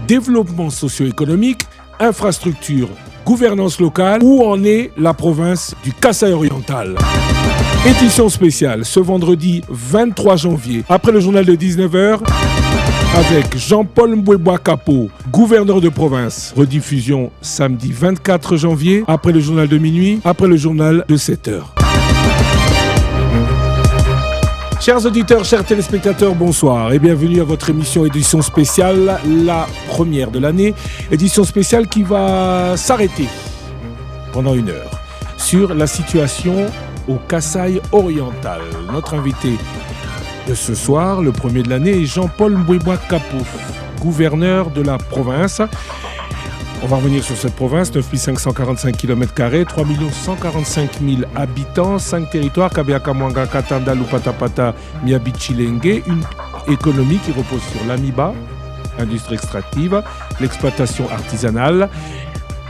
Développement socio-économique, infrastructure, gouvernance locale, où en est la province du Kasaï oriental? Édition spéciale ce vendredi 23 janvier, après le journal de 19h, avec Jean-Paul Mbouébois Capo, gouverneur de province. Rediffusion samedi 24 janvier, après le journal de minuit, après le journal de 7h. Chers auditeurs, chers téléspectateurs, bonsoir et bienvenue à votre émission édition spéciale, la première de l'année. Édition spéciale qui va s'arrêter pendant une heure sur la situation au Kasaï oriental. Notre invité de ce soir, le premier de l'année, est Jean-Paul Mbouébois Capo, gouverneur de la province. On va revenir sur cette province, 9 545 km², 3 145 000 habitants, 5 territoires, Kabiaka, Mwanga, Katanda, Lupatapata, Miabichilenge, une économie qui repose sur l'amiba, industrie extractive, l'exploitation artisanale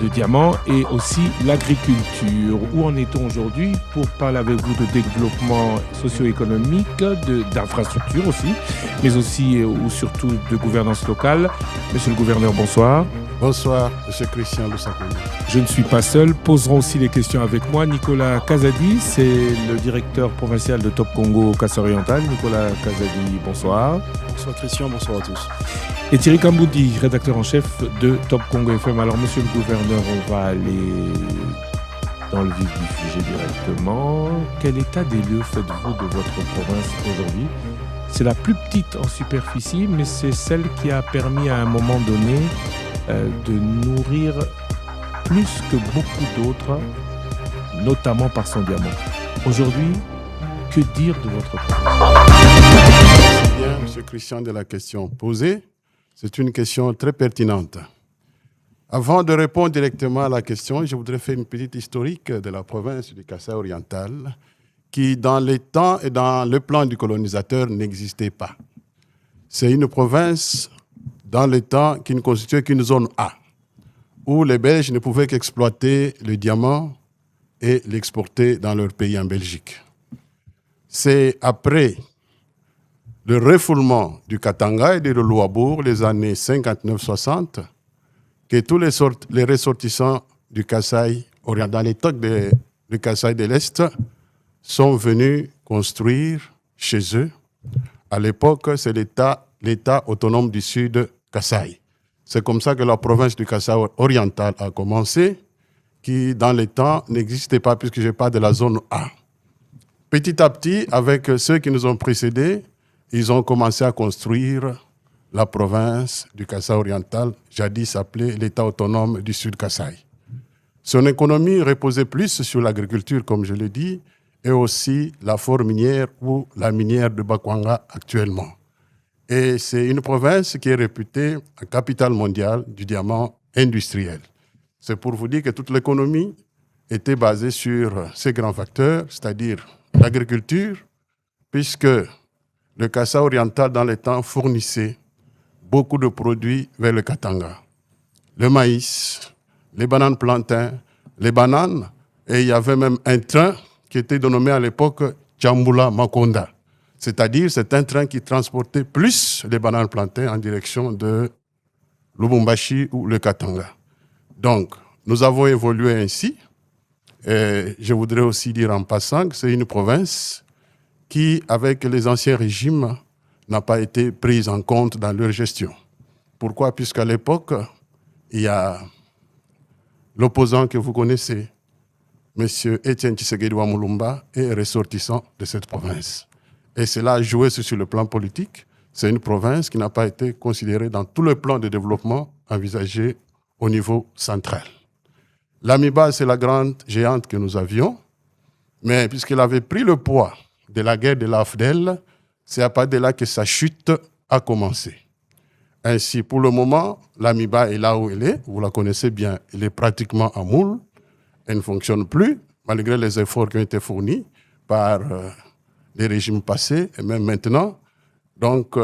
de diamants et aussi l'agriculture. Où en est-on aujourd'hui pour parler avec vous de développement socio-économique, d'infrastructures aussi, mais aussi ou surtout de gouvernance locale? Monsieur le gouverneur, bonsoir. Bonsoir, monsieur Christian Lusakoni. Je ne suis pas seul, poseront aussi les questions avec moi. Nicolas Kazadi, c'est le directeur provincial de Top Congo Kasaï oriental. Nicolas Kazadi, bonsoir. Bonsoir Christian, bonsoir à tous. Et Thierry Kamboudi, rédacteur en chef de Top Congo FM. Alors, monsieur le gouverneur, on va aller dans le vif du sujet directement. Quel état des lieux faites-vous de votre province aujourd'hui? C'est la plus petite en superficie, mais c'est celle qui a permis à un moment donné de nourrir plus que beaucoup d'autres, notamment par son diamant. Aujourd'hui, que dire de votre province? Merci bien, monsieur Christian, de la question posée. C'est une question très pertinente. Avant de répondre directement à la question, je voudrais faire une petite historique de la province du Kasaï oriental, qui, dans les temps et dans le plan du colonisateur, n'existait pas. C'est une province, dans les temps, qui ne constituait qu'une zone A, où les Belges ne pouvaient qu'exploiter le diamant et l'exporter dans leur pays en Belgique. C'est après le refoulement du Katanga et de l'Ouabourg, les années 59-60, que tous les ressortissants du Kasaï oriental, dans les tocs du Kasaï de l'Est, sont venus construire chez eux. À l'époque, c'est l'État autonome du Sud Kasaï. C'est comme ça que la province du Kasaï oriental a commencé, qui dans les temps n'existait pas puisque je parle de la zone A. Petit à petit, avec ceux qui nous ont précédés, ils ont commencé à construire la province du Kasaï oriental, jadis appelée l'État autonome du Sud Kasaï. Son économie reposait plus sur l'agriculture, comme je l'ai dit, et aussi la forêt minière ou la minière de Bakwanga actuellement. Et c'est une province qui est réputée capitale mondiale du diamant industriel. C'est pour vous dire que toute l'économie était basée sur ces grands facteurs, c'est-à-dire l'agriculture, puisque le Kasaï oriental, dans les temps, fournissait beaucoup de produits vers le Katanga. Le maïs, les bananes plantains, les bananes, et il y avait même un train qui était dénommé à l'époque Tchambula Makonda. C'est-à-dire, c'est un train qui transportait plus les bananes plantains en direction de Lubumbashi ou le Katanga. Donc, nous avons évolué ainsi. Et je voudrais aussi dire en passant que c'est une province qui, avec les anciens régimes, n'a pas été prise en compte dans leur gestion. Pourquoi? Puisqu'à l'époque, il y a l'opposant que vous connaissez, M. Etienne Tshisekedi Mulumba, est ressortissant de cette province. Et cela a joué sur le plan politique. C'est une province qui n'a pas été considérée dans tout le plan de développement envisagé au niveau central. L'Amiba, c'est la grande géante que nous avions, mais puisqu'elle avait pris le poids de la guerre de l'AFDEL, c'est à partir de là que sa chute a commencé. Ainsi, pour le moment, l'Amiba est là où elle est, vous la connaissez bien, elle est pratiquement en moule, elle ne fonctionne plus, malgré les efforts qui ont été fournis par les régimes passés et même maintenant. Donc,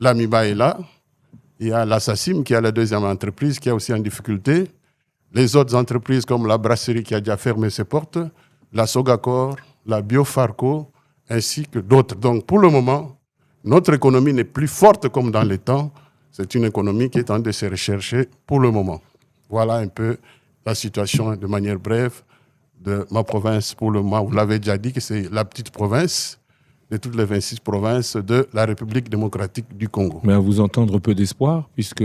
l'Amiba est là, il y a l'Assassim qui est la deuxième entreprise qui est aussi en difficulté, les autres entreprises comme la brasserie qui a déjà fermé ses portes, la Sogacor, la Biofarco, ainsi que d'autres. Donc, pour le moment, notre économie n'est plus forte comme dans les temps. C'est une économie qui est en train de se rechercher pour le moment. Voilà un peu la situation de manière brève de ma province pour le moment. Vous l'avez déjà dit que c'est la petite province de toutes les 26 provinces de la République démocratique du Congo. Mais à vous entendre, peu d'espoir, puisque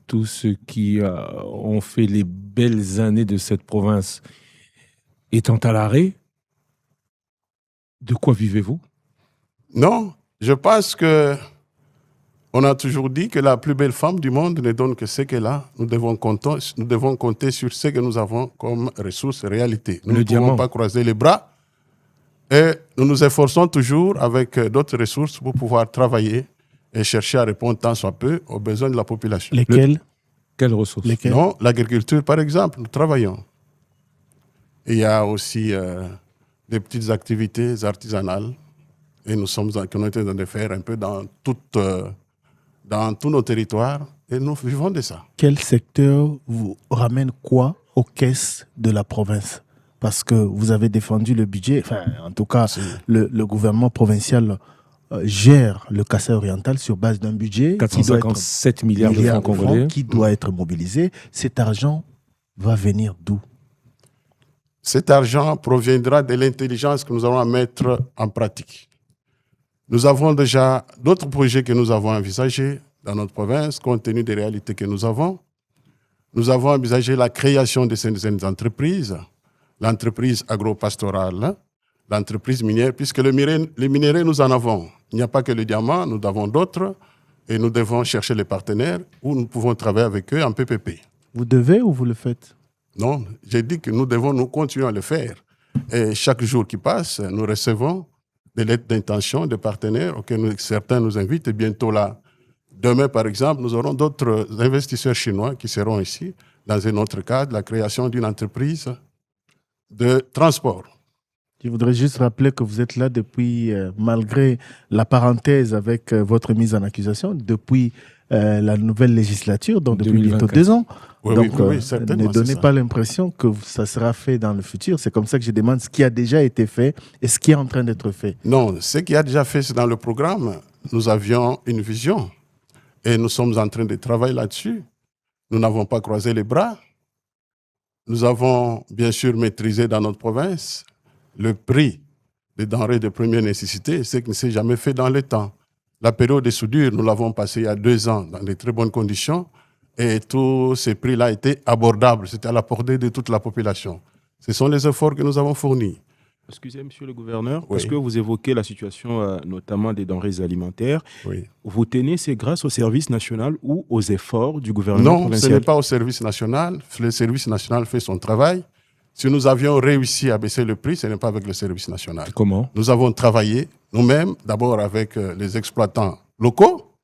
tous ceux qui ont fait les belles années de cette province étant à l'arrêt, de quoi vivez-vous? Non, je pense que on a toujours dit que la plus belle femme du monde ne donne que ce qu'elle a. Nous devons compter sur ce que nous avons comme ressources et réalité. Nous ne pouvons pas croiser les bras et nous nous efforçons toujours avec d'autres ressources pour pouvoir travailler et chercher à répondre tant soit peu aux besoins de la population. Lesquelles? Quelles ressources? Non, l'agriculture par exemple, nous travaillons. Et il y a aussi des petites activités artisanales et nous sommes en train de faire un peu dans tous nos territoires et nous vivons de ça. Quel secteur vous ramène quoi aux caisses de la province? Parce que vous avez défendu le budget, enfin en tout cas le gouvernement provincial gère le Kasaï oriental sur base d'un budget 457 milliards de francs congolais qui doit être mobilisé. Cet argent va venir d'où? Cet argent proviendra de l'intelligence que nous allons mettre en pratique. Nous avons déjà d'autres projets que nous avons envisagés dans notre province, compte tenu des réalités que nous avons. Nous avons envisagé la création de ces entreprises, l'entreprise agro-pastorale, l'entreprise minière, puisque les minerais, nous en avons. Il n'y a pas que le diamant, nous avons d'autres, et nous devons chercher les partenaires où nous pouvons travailler avec eux en PPP. Vous devez ou vous le faites? Non, j'ai dit que nous continuer à le faire. Et chaque jour qui passe, nous recevons des lettres d'intention de partenaires auxquels certains nous invitent. Et bientôt là, demain par exemple, nous aurons d'autres investisseurs chinois qui seront ici dans un autre cadre, la création d'une entreprise de transport. Je voudrais juste rappeler que vous êtes là depuis, malgré la parenthèse avec votre mise en accusation, depuis la nouvelle législature, donc depuis bientôt 2 ans. Oui, donc, certainement. ne donnez pas l'impression que ça sera fait dans le futur. C'est comme ça que je demande ce qui a déjà été fait et ce qui est en train d'être fait. Non, ce qui a déjà fait, c'est dans le programme. Nous avions une vision et nous sommes en train de travailler là-dessus. Nous n'avons pas croisé les bras. Nous avons bien sûr maîtrisé dans notre province le prix des denrées de première nécessité, ce qui ne s'est jamais fait dans le temps. La période de soudure, nous l'avons passée il y a 2 ans dans de très bonnes conditions et tous ces prix-là étaient abordables, c'était à la portée de toute la population. Ce sont les efforts que nous avons fournis. Excusez, monsieur le gouverneur, parce que vous évoquez la situation notamment des denrées alimentaires. Oui. Vous tenez, c'est grâce au service national ou aux efforts du gouvernement provincial? Non, ce n'est pas au service national. Le service national fait son travail. Si nous avions réussi à baisser le prix, ce n'est pas avec le service national. Comment? Nous avons travaillé nous-mêmes, d'abord avec les exploitants locaux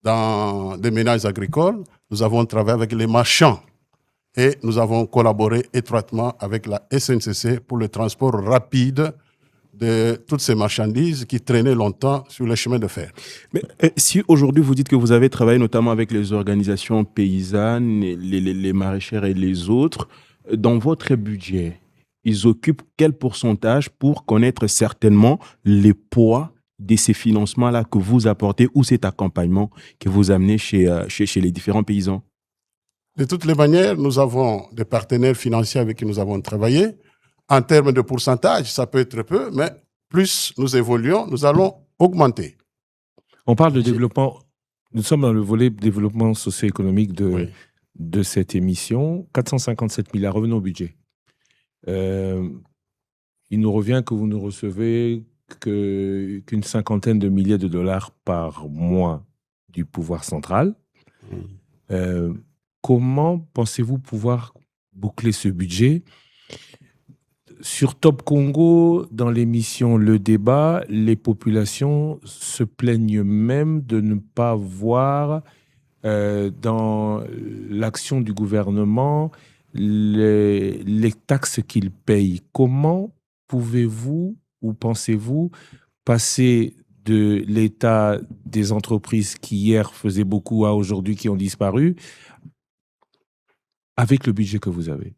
dans des ménages agricoles. Nous avons travaillé avec les marchands et nous avons collaboré étroitement avec la SNCC pour le transport rapide de toutes ces marchandises qui traînaient longtemps sur les chemins de fer. Mais si aujourd'hui vous dites que vous avez travaillé notamment avec les organisations paysannes, les maraîchères et les autres, dans votre budget, ils occupent quel pourcentage pour connaître certainement les poids de ces financements-là que vous apportez ou cet accompagnement que vous amenez chez les différents paysans? De toutes les manières, nous avons des partenaires financiers avec qui nous avons travaillé. En termes de pourcentage, ça peut être peu, mais plus nous évoluons, nous allons augmenter. On parle de développement. Nous sommes dans le volet développement socio-économique de cette émission. 457 milliards, revenons au budget. Il nous revient que vous ne recevez qu'une cinquantaine de milliers de dollars par mois du pouvoir central. Comment pensez-vous pouvoir boucler ce budget? Sur Top Congo, dans l'émission Le Débat, les populations se plaignent même de ne pas voir dans l'action du gouvernement les taxes qu'ils payent. Comment pouvez-vous ou pensez-vous passer de l'état des entreprises qui hier faisaient beaucoup à aujourd'hui qui ont disparu avec le budget que vous avez?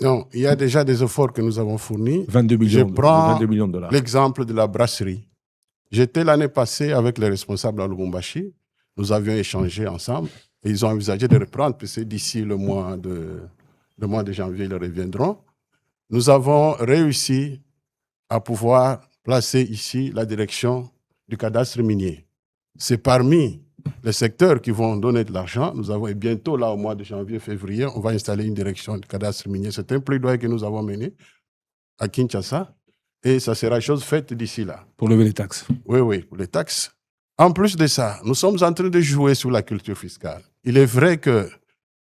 Non, il y a déjà des efforts que nous avons fournis. 22 millions, Je prends 22 millions de dollars. l'exemple de la brasserie. J'étais l'année passée avec les responsables à Lubumbashi. Nous avions échangé ensemble et ils ont envisagé de reprendre, puisque d'ici le mois de janvier, ils reviendront. Nous avons réussi à pouvoir placer ici la direction du cadastre minier. C'est parmi les secteurs qui vont donner de l'argent. Nous avons, et bientôt, là, au mois de janvier, février, on va installer une direction du cadastre minier. C'est un plaidoyer que nous avons mené à Kinshasa et ça sera chose faite d'ici là. Pour lever les taxes. Oui, pour les taxes. En plus de ça, nous sommes en train de jouer sur la culture fiscale. Il est vrai que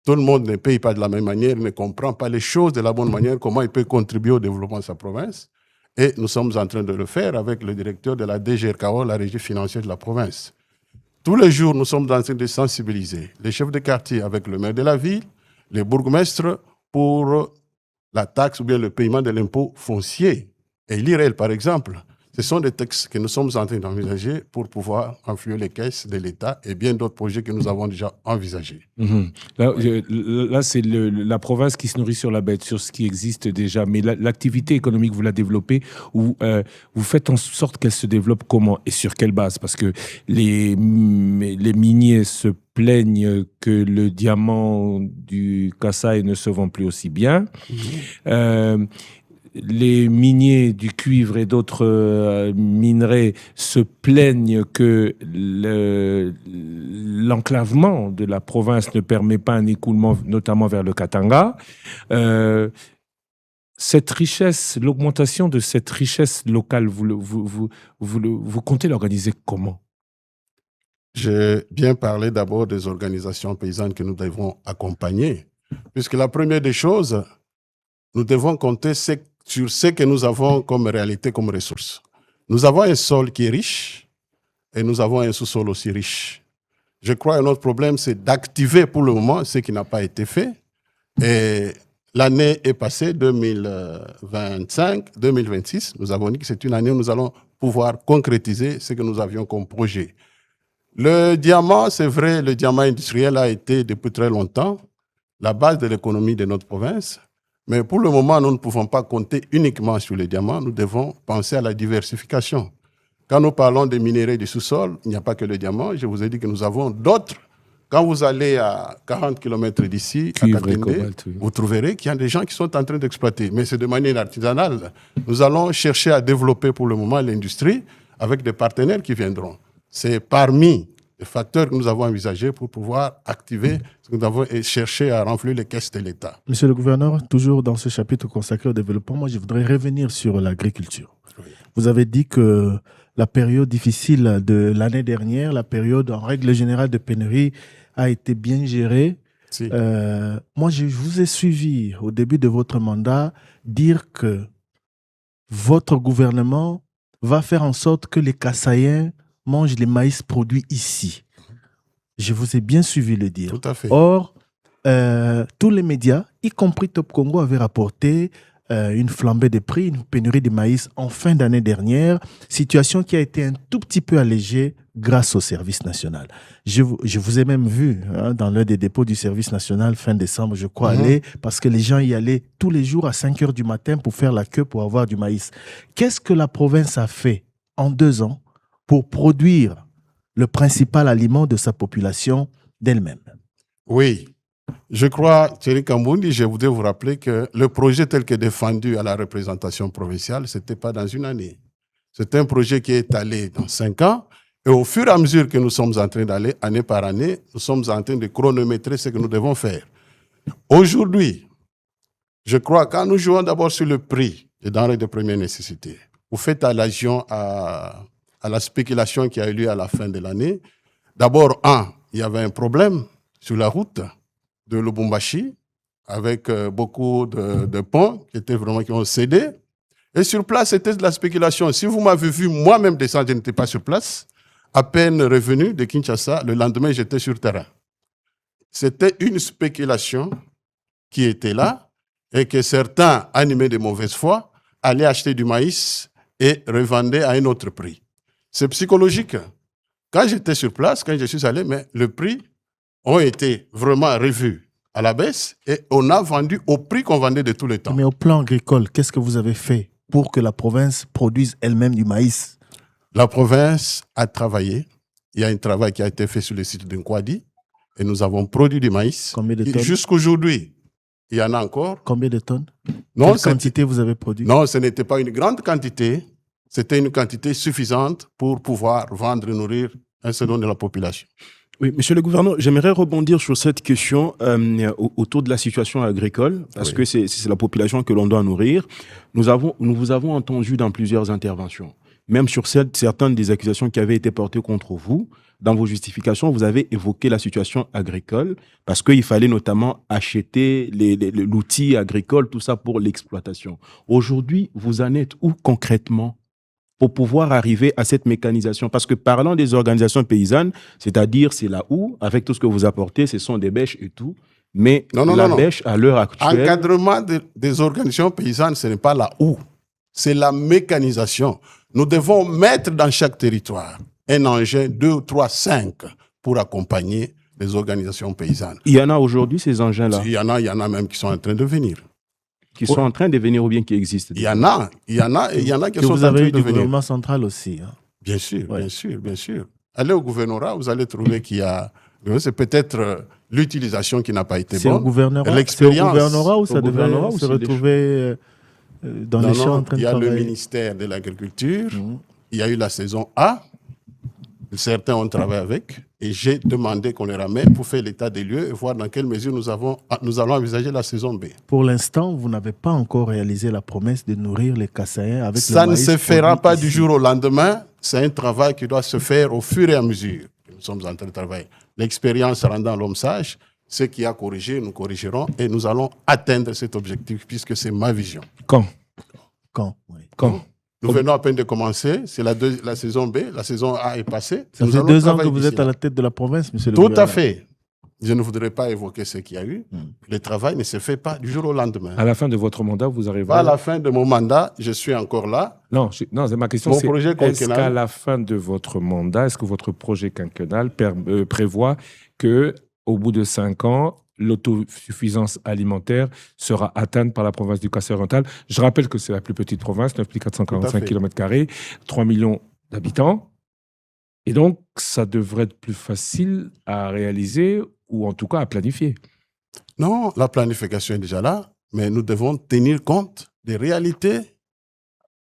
tout le monde ne paye pas de la même manière, ne comprend pas les choses de la bonne manière, comment il peut contribuer au développement de sa province. Et nous sommes en train de le faire avec le directeur de la DGRKO, la régie financière de la province. Tous les jours, nous sommes en train de sensibiliser les chefs de quartier avec le maire de la ville, les bourgmestres pour la taxe ou bien le paiement de l'impôt foncier. Et l'IREL, par exemple, ce sont des textes que nous sommes en train d'envisager pour pouvoir influer les caisses de l'État et bien d'autres projets que nous avons déjà envisagés. Là, c'est la province qui se nourrit sur la bête, sur ce qui existe déjà. Mais l'activité économique, vous la développez ou vous faites en sorte qu'elle se développe comment et sur quelle base? Parce que les miniers se plaignent que le diamant du Kasaï ne se vend plus aussi bien. Les miniers du cuivre et d'autres minerais se plaignent que l'enclavement de la province ne permet pas un écoulement, notamment vers le Katanga. Cette richesse, l'augmentation de cette richesse locale, vous comptez l'organiser comment? J'ai bien parlé d'abord des organisations paysannes que nous devons accompagner, puisque la première des choses, nous devons compter sur ce que nous avons comme réalité, comme ressources. Nous avons un sol qui est riche et nous avons un sous-sol aussi riche. Je crois que notre problème, c'est d'activer pour le moment ce qui n'a pas été fait. Et l'année est passée, 2025, 2026. Nous avons dit que c'est une année où nous allons pouvoir concrétiser ce que nous avions comme projet. Le diamant, c'est vrai, le diamant industriel a été depuis très longtemps la base de l'économie de notre province. Mais pour le moment, nous ne pouvons pas compter uniquement sur les diamants. Nous devons penser à la diversification. Quand nous parlons des minéraux du sous-sol, il n'y a pas que le diamant. Je vous ai dit que nous avons d'autres. Quand vous allez à 40 km d'ici, à Katende, vous trouverez qu'il y a des gens qui sont en train d'exploiter. Mais c'est de manière artisanale. Nous allons chercher à développer pour le moment l'industrie avec des partenaires qui viendront. C'est parmi les facteurs que nous avons envisagés pour pouvoir activer ce que nous avons et chercher à renflouer les caisses de l'État. Monsieur le gouverneur, toujours dans ce chapitre consacré au développement, moi je voudrais revenir sur l'agriculture. Oui. Vous avez dit que la période difficile de l'année dernière, la période en règle générale de pénurie, a été bien gérée. Si. Moi, je vous ai suivi au début de votre mandat dire que votre gouvernement va faire en sorte que les Kasaïens mangent les maïs produits ici. Je vous ai bien suivi le dire. Tout à fait. Or, tous les médias, y compris Top Congo, avaient rapporté une flambée des prix, une pénurie de maïs en fin d'année dernière, situation qui a été un tout petit peu allégée grâce au service national. Je vous ai même vu dans l'un des dépôts du service national fin décembre, je crois, aller, parce que les gens y allaient tous les jours à 5 heures du matin pour faire la queue pour avoir du maïs. Qu'est-ce que la province a fait en 2 ans pour produire le principal aliment de sa population d'elle-même? Oui. Je crois, Thierry Kamboundi, je voudrais vous rappeler que le projet tel que défendu à la représentation provinciale, ce n'était pas dans une année. C'est un projet qui est allé dans 5 ans. Et au fur et à mesure que nous sommes en train d'aller, année par année, nous sommes en train de chronométrer ce que nous devons faire. Aujourd'hui, je crois, quand nous jouons d'abord sur le prix des denrées de première nécessité, vous faites allusion à la spéculation qui a eu lieu à la fin de l'année. D'abord, il y avait un problème sur la route de Lubumbashi, avec beaucoup de ponts qui ont cédé. Et sur place, c'était de la spéculation. Si vous m'avez vu moi-même descendre, je n'étais pas sur place. À peine revenu de Kinshasa, le lendemain, j'étais sur terrain. C'était une spéculation qui était là et que certains, animés de mauvaise foi, allaient acheter du maïs et revendaient à un autre prix. C'est psychologique. Quand j'étais sur place, quand je suis allé, mais le prix ont été vraiment revus à la baisse et on a vendu au prix qu'on vendait de tous les temps. Mais au plan agricole, qu'est-ce que vous avez fait pour que la province produise elle-même du maïs? La province a travaillé il y a un travail qui a été fait sur le site de Nkwadi et nous avons produit du maïs. Combien de tonnes? Jusqu'aujourd'hui, il y en a encore. Combien de tonnes? Non, quelle quantité vous avez produit? Non, ce n'était pas une grande quantité. C'était une quantité suffisante pour pouvoir vendre et nourrir un certain nombre de la population. Oui, monsieur le gouverneur, j'aimerais rebondir sur cette question autour de la situation agricole, parce que c'est la population que l'on doit nourrir. Nous vous avons entendu dans plusieurs interventions, même sur certaines des accusations qui avaient été portées contre vous. Dans vos justifications, vous avez évoqué la situation agricole, parce qu'il fallait notamment acheter l'outil agricole, tout ça pour l'exploitation. Aujourd'hui, vous en êtes où concrètement pour pouvoir arriver à cette mécanisation? Parce que parlant des organisations paysannes, c'est-à-dire c'est la houe, avec tout ce que vous apportez, ce sont des bêches et tout, mais la bêche à l'heure actuelle... Encadrement des organisations paysannes, ce n'est pas la houe, c'est la mécanisation. Nous devons mettre dans chaque territoire un engin 2, 3, 5 pour accompagner les organisations paysannes. Il y en a aujourd'hui ces engins-là? Il y en a même qui sont en train de venir. Qui sont en train de venir ou bien qui existent? Il y en a qui sont en train de venir. Vous avez du gouvernement central aussi. Hein. Bien sûr, bien sûr, bien sûr. Allez au gouvernorat, vous allez trouver qu'il y a... C'est peut-être l'utilisation qui n'a pas été bonne. C'est au gouvernorat où ça devrait se retrouver dans les champs en train de travailler? Il y a le ministère de l'Agriculture, il y a eu la saison A, certains ont travaillé avec, et j'ai demandé qu'on les ramène pour faire l'état des lieux et voir dans quelle mesure nous allons envisager la saison B. Pour l'instant, vous n'avez pas encore réalisé la promesse de nourrir les Kassaïens avec ça le maïs. Ça ne se fera pas du jour au lendemain. C'est un travail qui doit se faire au fur et à mesure que nous sommes en train de travailler. L'expérience rendant l'homme sage, ce qui a corrigé, nous corrigerons et nous allons atteindre cet objectif puisque c'est ma vision. Quand Oui. Quand Nous venons à peine de commencer, c'est la saison B, la saison A est passée. Ça fait 2 ans que vous êtes à la tête de la province, monsieur le gouverneur. Tout à fait. Je ne voudrais pas évoquer ce qu'il y a eu. Le travail ne se fait pas du jour au lendemain. À la fin de votre mandat, vous arrivez... Pas à la fin de mon mandat, je suis encore là. Non, c'est ma question. Est-ce qu'à la fin de votre mandat, est-ce que votre projet quinquennal prévoit que, au bout de 5 ans, l'autosuffisance alimentaire sera atteinte par la province du Kassai-Oriental? Je rappelle que c'est la plus petite province, 9445 km², 3 millions d'habitants. Et donc, ça devrait être plus facile à réaliser ou en tout cas à planifier. Non, la planification est déjà là, mais nous devons tenir compte des réalités.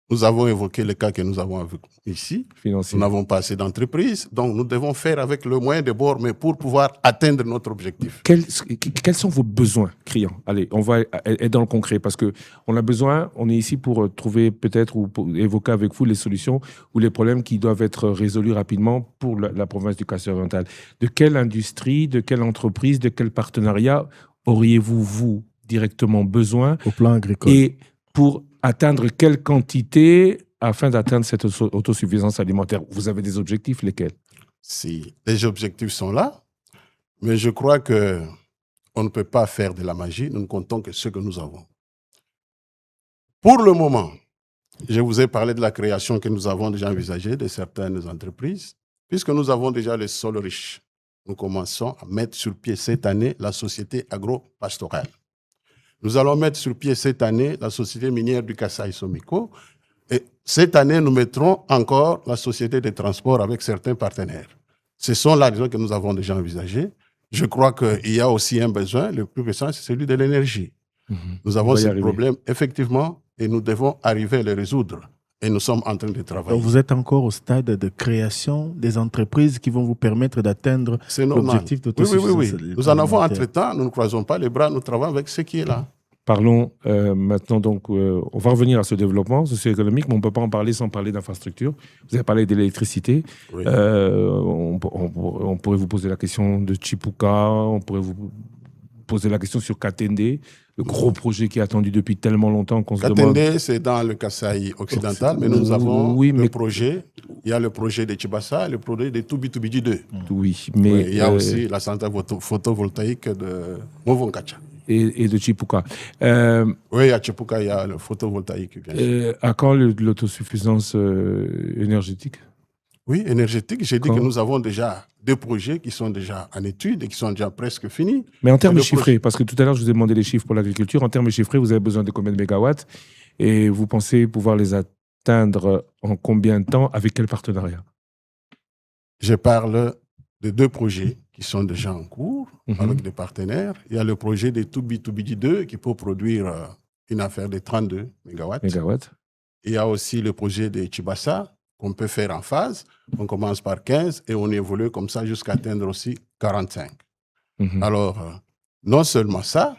Nous avons évoqué le cas que nous avons ici. Financier. Nous n'avons pas assez d'entreprises, donc nous devons faire avec le moyen de bord, mais pour pouvoir atteindre notre objectif. Quels sont vos besoins criants? Allez, on va être dans le concret, parce qu'on a besoin, on est ici pour trouver peut-être ou pour évoquer avec vous les solutions ou les problèmes qui doivent être résolus rapidement pour la province du Kassai-Oriental. De quelle industrie, de quelle entreprise, de quel partenariat auriez-vous, vous, directement besoin? Au plan agricole. Et pour atteindre quelle quantité afin d'atteindre cette autosuffisance alimentaire? Vous avez des objectifs, lesquels? Si les objectifs sont là, mais je crois qu'on ne peut pas faire de la magie, nous ne comptons que ce que nous avons. Pour le moment, je vous ai parlé de la création que nous avons déjà envisagée de certaines entreprises, puisque nous avons déjà les sols riches. Nous commençons à mettre sur pied cette année la société agro-pastorale. Nous allons mettre sur pied cette année la société minière du Kassai Somiko. Et cette année, nous mettrons encore la société de transport avec certains partenaires. Ce sont là les choses que nous avons déjà envisagées. Je crois qu'il y a aussi un besoin, le plus pressant, c'est celui de l'énergie. Nous avons ce problème, effectivement, et nous devons arriver à le résoudre. Et nous sommes en train de travailler. Donc vous êtes encore au stade de création des entreprises qui vont vous permettre d'atteindre l'objectif d'autosuffisance. Oui. Nous en avons entre-temps, nous ne croisons pas les bras, nous travaillons avec ce qui est là. Parlons maintenant, donc, on va revenir à ce développement socio-économique, mais on ne peut pas en parler sans parler d'infrastructure. Vous avez parlé de l'électricité. Oui. On pourrait vous poser la question de Chipuka, on pourrait vous poser la question sur Katende, le gros projet qui est attendu depuis tellement longtemps qu'on se demande... Katende, c'est dans le Kassai occidental, mais nous avons projet. Il y a le projet de Chibassa, le projet de Tubi-Tubidi 2. Oui, mais... il y a aussi la centrale photovoltaïque de Movonkacha. Et de Chipuka. Oui, à Chipuka, il y a le photovoltaïque. À quand l'autosuffisance énergétique? Oui, énergétique. J'ai dit que nous avons déjà 2 projets qui sont déjà en étude et qui sont déjà presque finis. Mais en termes chiffrés, parce que tout à l'heure, je vous ai demandé les chiffres pour l'agriculture. En termes chiffrés, vous avez besoin de combien de mégawatts? Et vous pensez pouvoir les atteindre en combien de temps? Avec quel partenariat? je parle de 2 projets qui sont déjà en cours avec des partenaires. Il y a le projet de Toubi 2 qui peut produire une affaire de 32 mégawatts. Il y a aussi le projet de Chibassa qu'on peut faire en phase. On commence par 15 et on évolue comme ça jusqu'à atteindre aussi 45. Alors, non seulement ça,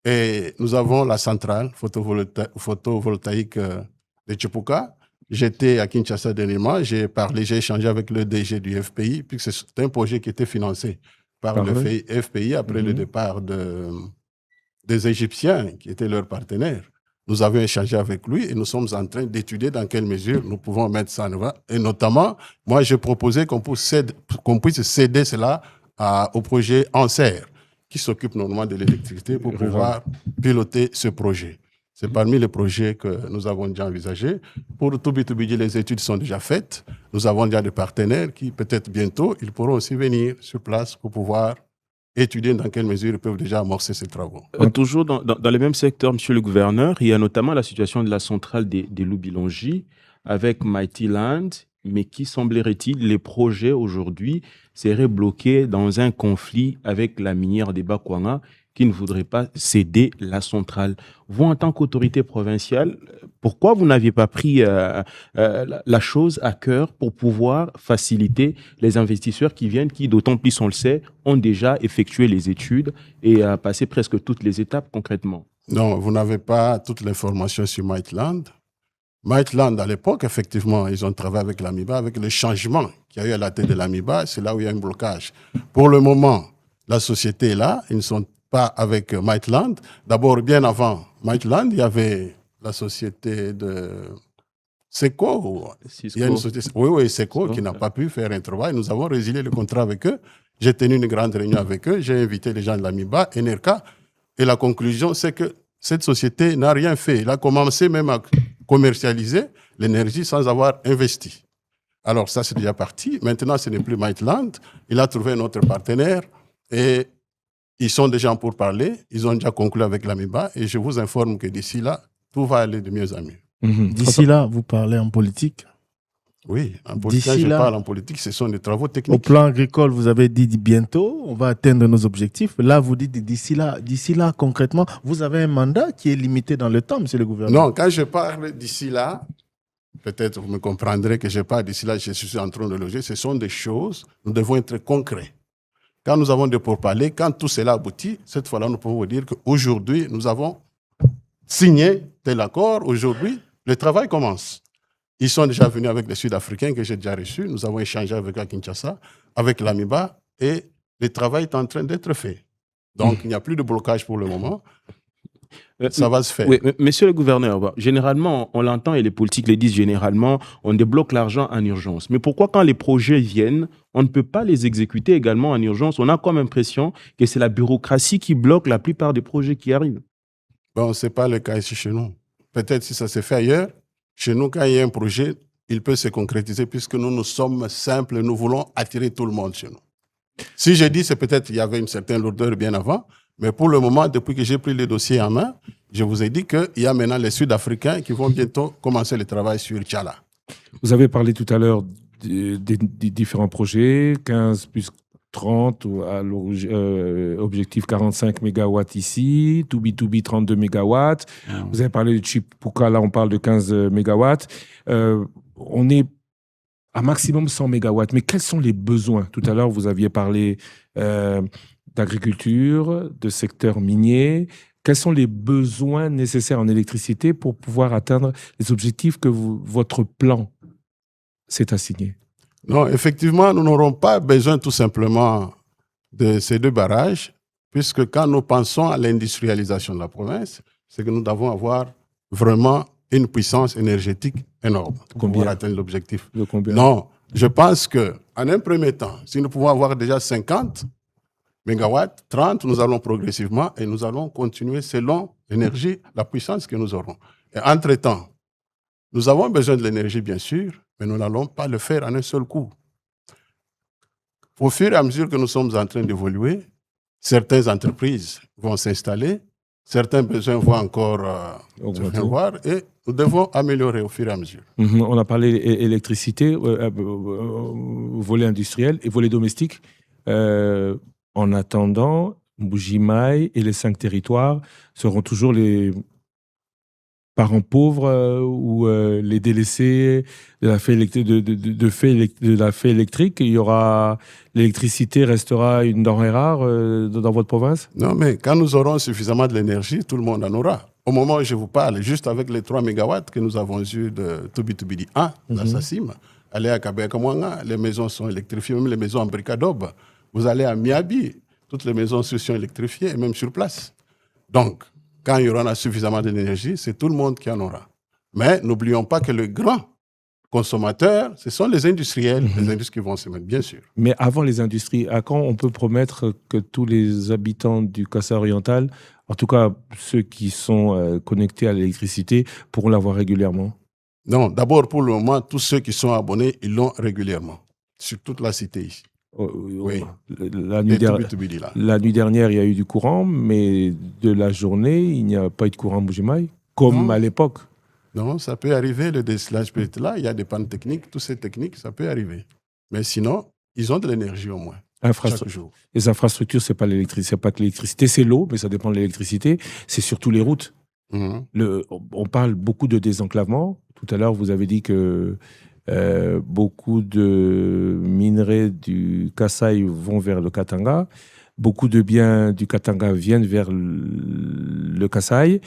et nous avons la centrale photovoltaïque de Chipuka. J'étais à Kinshasa dernièrement, j'ai échangé avec le DG du FPI, puisque c'est un projet qui était financé par le FPI après le départ des Égyptiens, qui étaient leurs partenaires. Nous avions échangé avec lui et nous sommes en train d'étudier dans quelle mesure nous pouvons mettre ça en œuvre. Et notamment, moi, j'ai proposé qu'on puisse céder cela au projet ANSER, qui s'occupe normalement de l'électricité pour pouvoir piloter ce projet. C'est parmi les projets que nous avons déjà envisagés. Pour Toubi, les études sont déjà faites. Nous avons déjà des partenaires qui, peut-être bientôt, ils pourront aussi venir sur place pour pouvoir étudier dans quelle mesure ils peuvent déjà amorcer ces travaux. Toujours dans le même secteur, monsieur le gouverneur, il y a notamment la situation de la centrale des Loubilongi avec Mighty Land, mais qui, semblerait-il, les projets aujourd'hui seraient bloqués dans un conflit avec la minière des Bakwanga qui ne voudrait pas céder la centrale. Vous, en tant qu'autorité provinciale, pourquoi vous n'aviez pas pris la chose à cœur pour pouvoir faciliter les investisseurs qui viennent, qui, d'autant plus on le sait, ont déjà effectué les études et passé presque toutes les étapes concrètement? Non, vous n'avez pas toute l'information sur Maitland. Maitland, à l'époque, effectivement, ils ont travaillé avec l'AMIBA, avec le changement qu'il y a eu à la tête de l'AMIBA, c'est là où il y a un blocage. Pour le moment, la société est là, ils ne sont pas avec Maitland. D'abord, bien avant Maitland, il y avait la société de Seco. Il y a une société, Seco, qui n'a pas pu faire un travail. Nous avons résilié le contrat avec eux. J'ai tenu une grande réunion avec eux. J'ai invité les gens de l'AMIBA, NRK. Et la conclusion, c'est que cette société n'a rien fait. Elle a commencé même à commercialiser l'énergie sans avoir investi. Alors ça, c'est déjà parti. Maintenant, ce n'est plus Maitland. Il a trouvé un autre partenaire et ils sont déjà en pourparlers. Ils ont déjà conclu avec l'AMIBA et je vous informe que d'ici là, tout va aller de mieux en mieux. D'ici là, vous parlez en politique? Oui, en politique, quand je parle en politique, ce sont des travaux techniques. Au plan agricole, vous avez dit bientôt, on va atteindre nos objectifs. Là, vous dites d'ici là, concrètement, vous avez un mandat qui est limité dans le temps, monsieur le gouverneur. Non, quand je parle d'ici là, peut-être vous me comprendrez que je parle d'ici là, je suis en train de loger, ce sont des choses, nous devons être concrets. Quand nous avons des pourparlers, quand tout cela aboutit, cette fois-là, nous pouvons vous dire qu'aujourd'hui, nous avons signé tel accord. Aujourd'hui, le travail commence. Ils sont déjà venus avec les Sud-Africains que j'ai déjà reçus. Nous avons échangé avec la Kinshasa, avec l'AMIBA, et le travail est en train d'être fait. Donc, il n'y a plus de blocage pour le moment. Ça va se faire. Oui, monsieur le gouverneur, généralement, on l'entend et les politiques le disent généralement, on débloque l'argent en urgence. Mais pourquoi quand les projets viennent, on ne peut pas les exécuter également en urgence? On a comme impression que c'est la bureaucratie qui bloque la plupart des projets qui arrivent. Bon, ce n'est pas le cas ici chez nous. Peut-être si ça se fait ailleurs, chez nous, quand il y a un projet, il peut se concrétiser puisque nous sommes simples, nous voulons attirer tout le monde chez nous. Si je dis, c'est peut-être qu'il y avait une certaine lourdeur bien avant, mais pour le moment, depuis que j'ai pris le dossier en main, je vous ai dit qu'il y a maintenant les Sud-Africains qui vont bientôt commencer le travail sur Tchala. Vous avez parlé tout à l'heure des différents projets, 15 plus 30, objectif 45 MW ici, Toubi 32 MW. Vous avez parlé de Chipuka, là on parle de 15 MW. On est à maximum 100 MW, mais quels sont les besoins? Tout à l'heure, vous aviez parlé d'agriculture, de secteur minier. Quels sont les besoins nécessaires en électricité pour pouvoir atteindre les objectifs que votre plan s'est assigné? Non, effectivement, nous n'aurons pas besoin tout simplement de ces 2 barrages, puisque quand nous pensons à l'industrialisation de la province, c'est que nous devons avoir vraiment une puissance énergétique énorme pour pouvoir atteindre l'objectif. De combien? Non, je pense qu'en un premier temps, si nous pouvons avoir déjà 50 mégawatts, 30, nous allons progressivement et nous allons continuer selon l'énergie, la puissance que nous aurons. Et entre-temps, nous avons besoin de l'énergie, bien sûr, mais nous n'allons pas le faire en un seul coup. Au fur et à mesure que nous sommes en train d'évoluer, certaines entreprises vont s'installer, certains besoins vont encore se voir, et nous devons améliorer au fur et à mesure. On a parlé électricité, volet industriel et volet domestique. En attendant, Mbuji-Mayi et les 5 territoires seront toujours les parents pauvres ou les délaissés de la fait électrique. L'électricité restera une denrée rare dans votre province? Non, mais quand nous aurons suffisamment de l'énergie, tout le monde en aura. Au moment où je vous parle, juste avec les 3 mégawatts que nous avons eus de Tobitubidi 1, la SACIM, allez à Kabeka-Mwanga, les maisons sont électrifiées, même les maisons en briques d'aube. Vous allez à Miabi, toutes les maisons sont électrifiées, et même sur place. Donc, quand il y aura suffisamment d'énergie, c'est tout le monde qui en aura. Mais n'oublions pas que le grand consommateur, ce sont les industriels, les industries qui vont se mettre, bien sûr. Mais avant les industries, à quand on peut promettre que tous les habitants du Kasaï oriental, en tout cas ceux qui sont connectés à l'électricité, pourront l'avoir régulièrement? Non, d'abord pour le moment, tous ceux qui sont abonnés, ils l'ont régulièrement, sur toute la cité ici. Oui. La nuit dernière, il y a eu du courant, mais de la journée, il n'y a pas eu de courant Mbuji-Mayi, comme à l'époque. Non, ça peut arriver, le décelage peut être là, il y a des pannes techniques, toutes ces techniques, ça peut arriver. Mais sinon, ils ont de l'énergie au moins, chaque jour. Les infrastructures, c'est pas que l'électricité, c'est l'eau, mais ça dépend de l'électricité, c'est surtout les routes. On parle beaucoup de désenclavement. Tout à l'heure, vous avez dit que beaucoup de minerais du Kasaï vont vers le Katanga. Beaucoup de biens du Katanga viennent vers le Kasaï.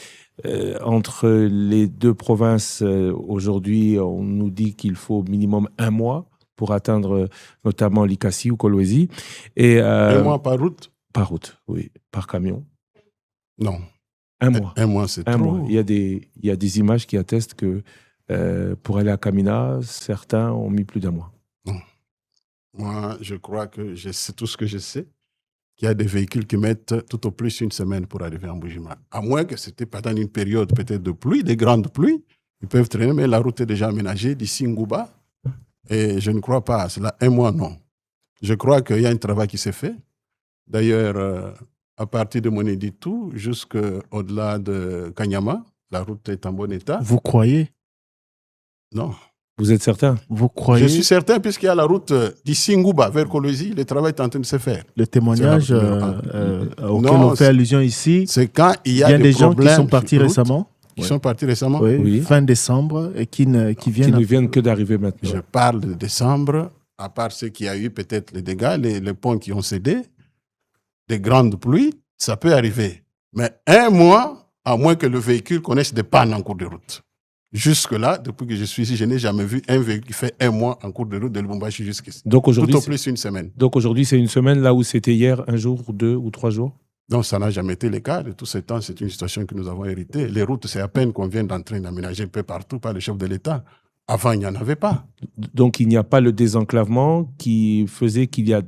Entre les 2 provinces, aujourd'hui, on nous dit qu'il faut au minimum 1 mois pour atteindre notamment Likasi ou Kolwezi. 1 mois par route? Par route, oui. Par camion? Non. 1 mois. 1 mois, c'est trop. Mois. Il y a des images qui attestent que pour aller à Kamina, certains ont mis plus d'1 mois. Non. Moi, je crois que c'est tout ce que je sais, qu'il y a des véhicules qui mettent tout au plus 1 semaine pour arriver en Mbuji-Mayi. À moins que c'était pendant une période peut-être de pluie, des grandes pluies, ils peuvent traîner, mais la route est déjà aménagée d'ici Ngouba. Et je ne crois pas à cela. 1 mois, non. Je crois qu'il y a un travail qui s'est fait. D'ailleurs, à partir de Moneditou jusqu'au-delà de Kanyama, la route est en bon état. Vous croyez? Non. Vous êtes certain? Vous croyez? Je suis certain, puisqu'il y a la route d'ici Ngouba vers Kolwezi, le travail est en train de se faire. Le témoignage auquel on fait allusion ici, c'est quand il y a des gens qui sont partis récemment. Qui sont partis récemment? Oui, fin décembre, et qui ne viennent que d'arriver maintenant. Je parle de décembre, à part ceux qui a eu peut-être les dégâts, les ponts qui ont cédé, des grandes pluies, ça peut arriver. Mais 1 mois, à moins que le véhicule connaisse des pannes en cours de route. Jusque-là, depuis que je suis ici, je n'ai jamais vu un véhicule qui fait 1 mois en cours de route de Lubumbashi jusqu'ici. Donc aujourd'hui, tout au plus 1 semaine. Donc aujourd'hui, c'est 1 semaine, là où c'était hier 1 jour, 2 ou 3 jours? Non, ça n'a jamais été le cas. De tout ce temps, c'est une situation que nous avons héritée. Les routes, c'est à peine qu'on vient d'entrer d'aménager un peu partout par le chef de l'État. Avant, il n'y en avait pas. Donc il n'y a pas le désenclavement qui faisait qu'il y a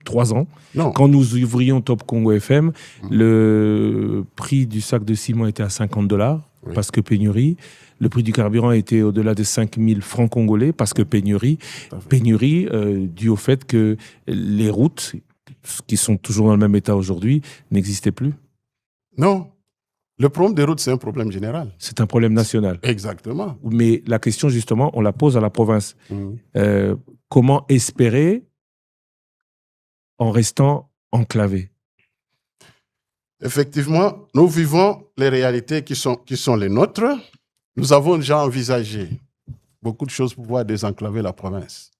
3 ans, non. Quand nous ouvrions Top Congo FM, le prix du sac de ciment était à $50 parce que pénurie. Le prix du carburant était au-delà de 5 000 francs congolais parce que pénurie. Pénurie due au fait que les routes, qui sont toujours dans le même état aujourd'hui, n'existaient plus. Non. Le problème des routes, c'est un problème général. C'est un problème national. Exactement. Mais la question, justement, on la pose à la province. Comment espérer en restant enclavé? Effectivement, nous vivons les réalités qui sont les nôtres. Nous avons déjà envisagé beaucoup de choses pour pouvoir désenclaver la province.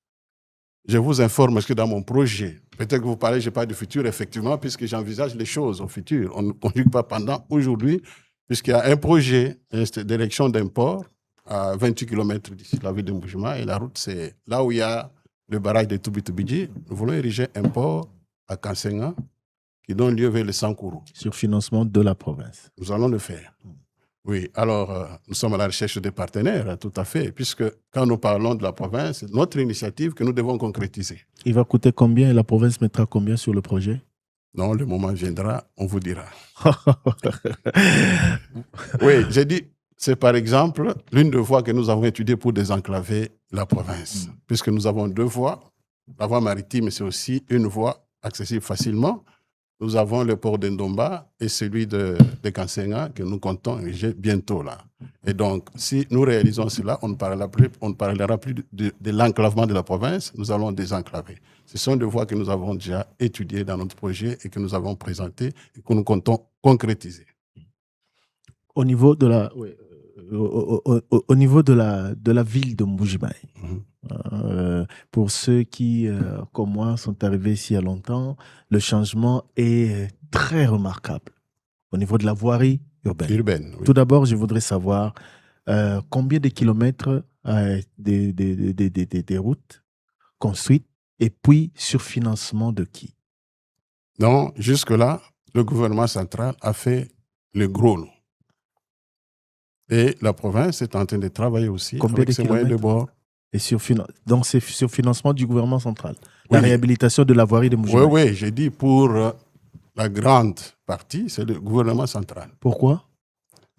Je vous informe que dans mon projet, peut-être que vous parlez, je parle du futur, effectivement, puisque j'envisage les choses au futur. On ne conjugue pas pendant aujourd'hui, puisqu'il y a un projet d'érection d'un port à 28 km d'ici la ville de Mbuji-Mayi, et la route, c'est là où il y a le barrage de Tubitubidji. Nous voulons ériger un port à Kansenga qui donne lieu vers le Sankourou. Sur financement de la province. Nous allons le faire. Oui, alors nous sommes à la recherche des partenaires, tout à fait, puisque quand nous parlons de la province, c'est notre initiative que nous devons concrétiser. Il va coûter combien et la province mettra combien sur le projet? Non, le moment viendra, on vous dira. Oui, j'ai dit, c'est par exemple l'une des voies que nous avons étudiées pour désenclaver la province, puisque nous avons 2 voies. La voie maritime, c'est aussi une voie accessible facilement. nous avons le port d'Ndomba et celui de Kansenga que nous comptons ériger bientôt là. Et donc, si nous réalisons cela, on ne parlera plus de l'enclavement de la province, nous allons désenclaver. Ce sont des voies que nous avons déjà étudiées dans notre projet et que nous avons présentées et que nous comptons concrétiser. Au niveau de la, au niveau de la ville de Mbujimaï, pour ceux qui, comme moi, sont arrivés ici il y a longtemps, le changement est très remarquable au niveau de la voirie urbaine. Oui. Tout d'abord, je voudrais savoir combien de kilomètres des routes construites et puis sur financement de qui? Non, jusque-là, le gouvernement central a fait le gros lot. Et la province est en train de travailler aussi Combien avec de ses moyens de kilomètres? bord. Et donc, c'est sur financement du gouvernement central. La réhabilitation de la voirie de Mbujimaï. Oui, j'ai dit pour la grande partie, c'est le gouvernement central. Pourquoi?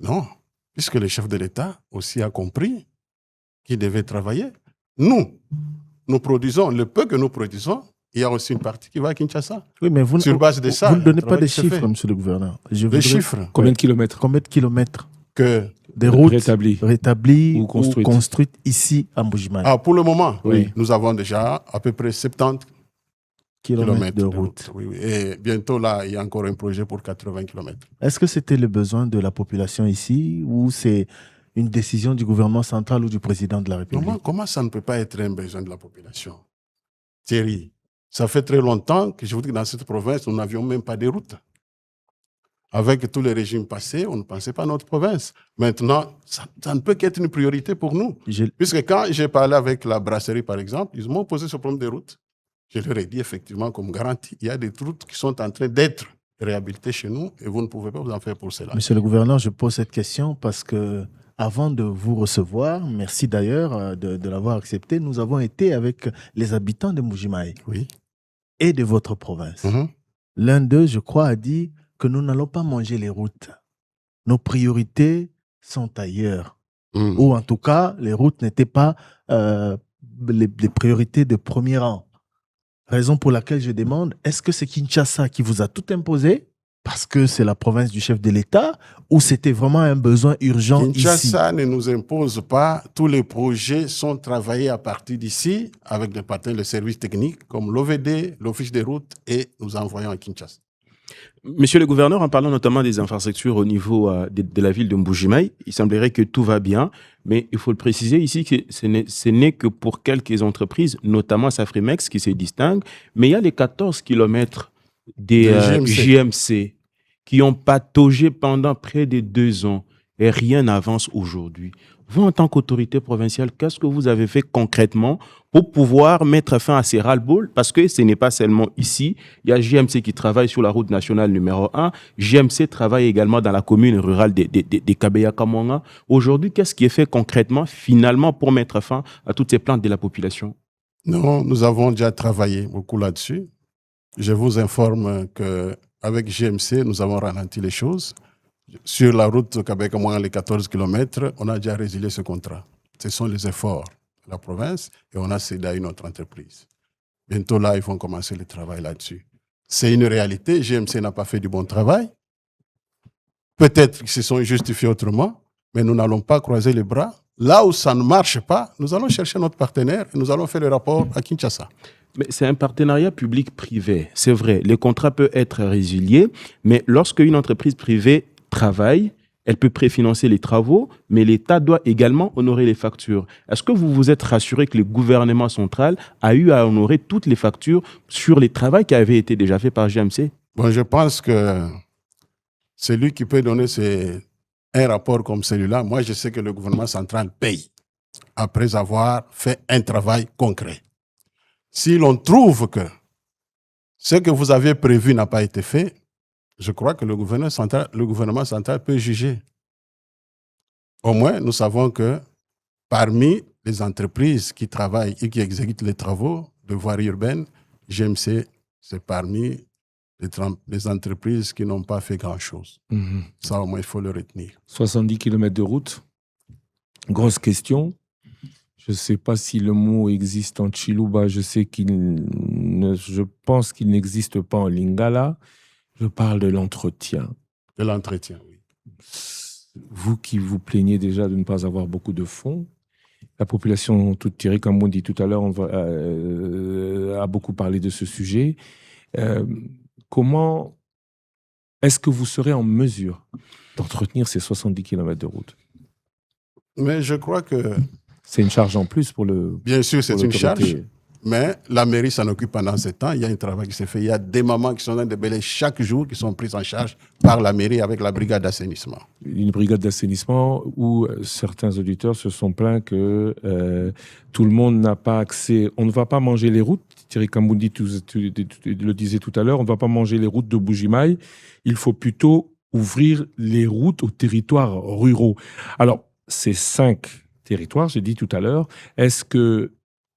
Non, puisque le chef de l'État aussi a compris qu'il devait travailler. Nous produisons, le peu que nous produisons, il y a aussi une partie qui va à Kinshasa. Oui, mais Sur base de ça, vous ne donnez pas travail des se chiffres, fait. monsieur le gouverneur. Les chiffres Combien de kilomètres Combien de kilomètres que... des routes Ou rétablies ou construites. construites ici à Mbujimaï? Ah, pour le moment, Oui. nous avons déjà à peu près 70 Kilomètres de kilomètres route. Oui. Et bientôt, là, il y a encore un projet pour 80 kilomètres. Est-ce que c'était le besoin de la population ici ou c'est une décision du gouvernement central ou du président de la République? Comment ça ne peut pas être un besoin de la population? Thierry, ça fait très longtemps que je vous dis que dans cette province, nous n'avions même pas de route. Avec tous les régimes passés, on ne pensait pas à notre province. Maintenant, ça ne peut qu'être une priorité pour nous. Puisque quand j'ai parlé avec la brasserie, par exemple, ils m'ont posé ce problème des routes. Je leur ai dit effectivement, comme garantie, il y a des routes qui sont en train d'être réhabilitées chez nous et vous ne pouvez pas vous en faire pour cela. Monsieur le gouverneur, je pose cette question parce que avant de vous recevoir, merci d'ailleurs de l'avoir accepté, nous avons été avec les habitants de Mbujimaï et de votre province. L'un d'eux, je crois, a dit que nous n'allons pas manger les routes. Nos priorités sont ailleurs. Ou en tout cas, les routes n'étaient pas les priorités de premier rang. Raison pour laquelle je demande, est-ce que c'est Kinshasa qui vous a tout imposé parce que c'est la province du chef de l'État ou c'était vraiment un besoin urgent ici? Kinshasa ne nous impose pas. Tous les projets sont travaillés à partir d'ici avec des partenaires de services techniques comme l'OVD, l'Office des routes et nous envoyons à Kinshasa. Monsieur le gouverneur, en parlant notamment des infrastructures au niveau de la ville de Mbujimaï, il semblerait que tout va bien, mais il faut le préciser ici que ce n'est que pour quelques entreprises, notamment Safrimex qui se distingue, mais il y a les 14 kilomètres des JMC qui ont pataugé pendant près de 2 ans et rien n'avance aujourd'hui. Vous, en tant qu'autorité provinciale, qu'est-ce que vous avez fait concrètement pour pouvoir mettre fin à ces ras-le-bol? Parce que ce n'est pas seulement ici. Il y a JMC qui travaille sur la route nationale numéro 1. JMC travaille également dans la commune rurale de Kabeya-Kamwanga. Aujourd'hui, qu'est-ce qui est fait concrètement, finalement, pour mettre fin à toutes ces plaintes de la population? Non, nous avons déjà travaillé beaucoup là-dessus. Je vous informe qu'avec JMC, nous avons ralenti les choses. Sur la route Kabeya-Kamwanga, les 14 km, on a déjà résilié ce contrat. Ce sont les efforts de la province et on a cédé à une autre entreprise. Bientôt là, ils vont commencer le travail là-dessus. C'est une réalité. JMC n'a pas fait du bon travail. Peut-être qu'ils se sont justifiés autrement, mais nous n'allons pas croiser les bras. Là où ça ne marche pas, nous allons chercher notre partenaire et nous allons faire le rapport à Kinshasa. Mais c'est un partenariat public-privé. C'est vrai, les contrats peuvent être résiliés, mais lorsque une entreprise privée travaille, elle peut préfinancer les travaux, mais l'État doit également honorer les factures. Est-ce que vous vous êtes rassuré que le gouvernement central a eu à honorer toutes les factures sur les travaux qui avaient été déjà faits par GMC? Bon, je pense que celui qui peut donner un rapport comme celui-là, moi je sais que le gouvernement central paye après avoir fait un travail concret. Si l'on trouve que ce que vous avez prévu n'a pas été fait, je crois que le gouvernement central peut juger. Au moins, nous savons que parmi les entreprises qui travaillent et qui exécutent les travaux de voirie urbaine, GMC, c'est parmi les entreprises qui n'ont pas fait grand-chose. Ça, au moins, il faut le retenir. 70 km de route. Grosse question. Je ne sais pas si le mot existe en Chiluba. Je pense qu'il n'existe pas en Lingala. Je parle de l'entretien. De l'entretien, oui. Vous qui vous plaignez déjà de ne pas avoir beaucoup de fonds, la population toute tirée, comme on dit tout à l'heure, a beaucoup parlé de ce sujet. Comment est-ce que vous serez en mesure d'entretenir ces 70 km de route? Mais je crois que... C'est une charge en plus pour le... Bien sûr, c'est pour une l'autorité. charge, mais la mairie s'en occupe pendant ce temps. Il y a un travail qui s'est fait. Il y a des mamans qui sont dans des bélets chaque jour, qui sont prises en charge par la mairie avec la brigade d'assainissement. Une brigade d'assainissement où certains auditeurs se sont plaints que tout le monde n'a pas accès. On ne va pas manger les routes. Thierry Kamboudi tu le disais tout à l'heure, on ne va pas manger les routes de Bujimaï. Il faut plutôt ouvrir les routes aux territoires ruraux. Alors, ces 5 territoires, j'ai dit tout à l'heure, est-ce que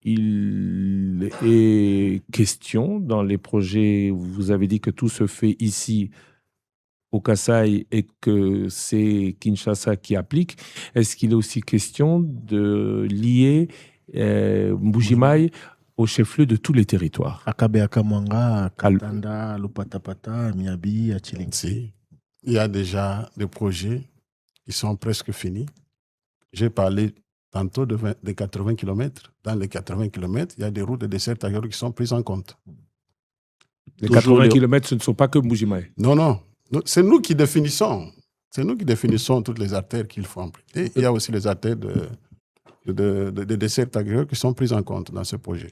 il est question dans les projets, vous avez dit que tout se fait ici au Kasaï et que c'est Kinshasa qui applique, est-ce qu'il est aussi question de lier Mbujimaï au chef-lieu de tous les territoires? Akabe Akamwanga, Katanda, Lupatapata, Miabi, Achiling. Si. Il y a déjà des projets qui sont presque finis. J'ai parlé tantôt de 80 km. Dans les 80 km, il y a des routes de dessert ailleurs qui sont prises en compte. Les 80 km, ce ne sont pas que Mbujimaï. Non, non. C'est nous qui définissons. C'est nous qui définissons toutes les artères qu'il faut emprunter. Il y a aussi les artères de dessert ailleurs qui sont prises en compte dans ce projet.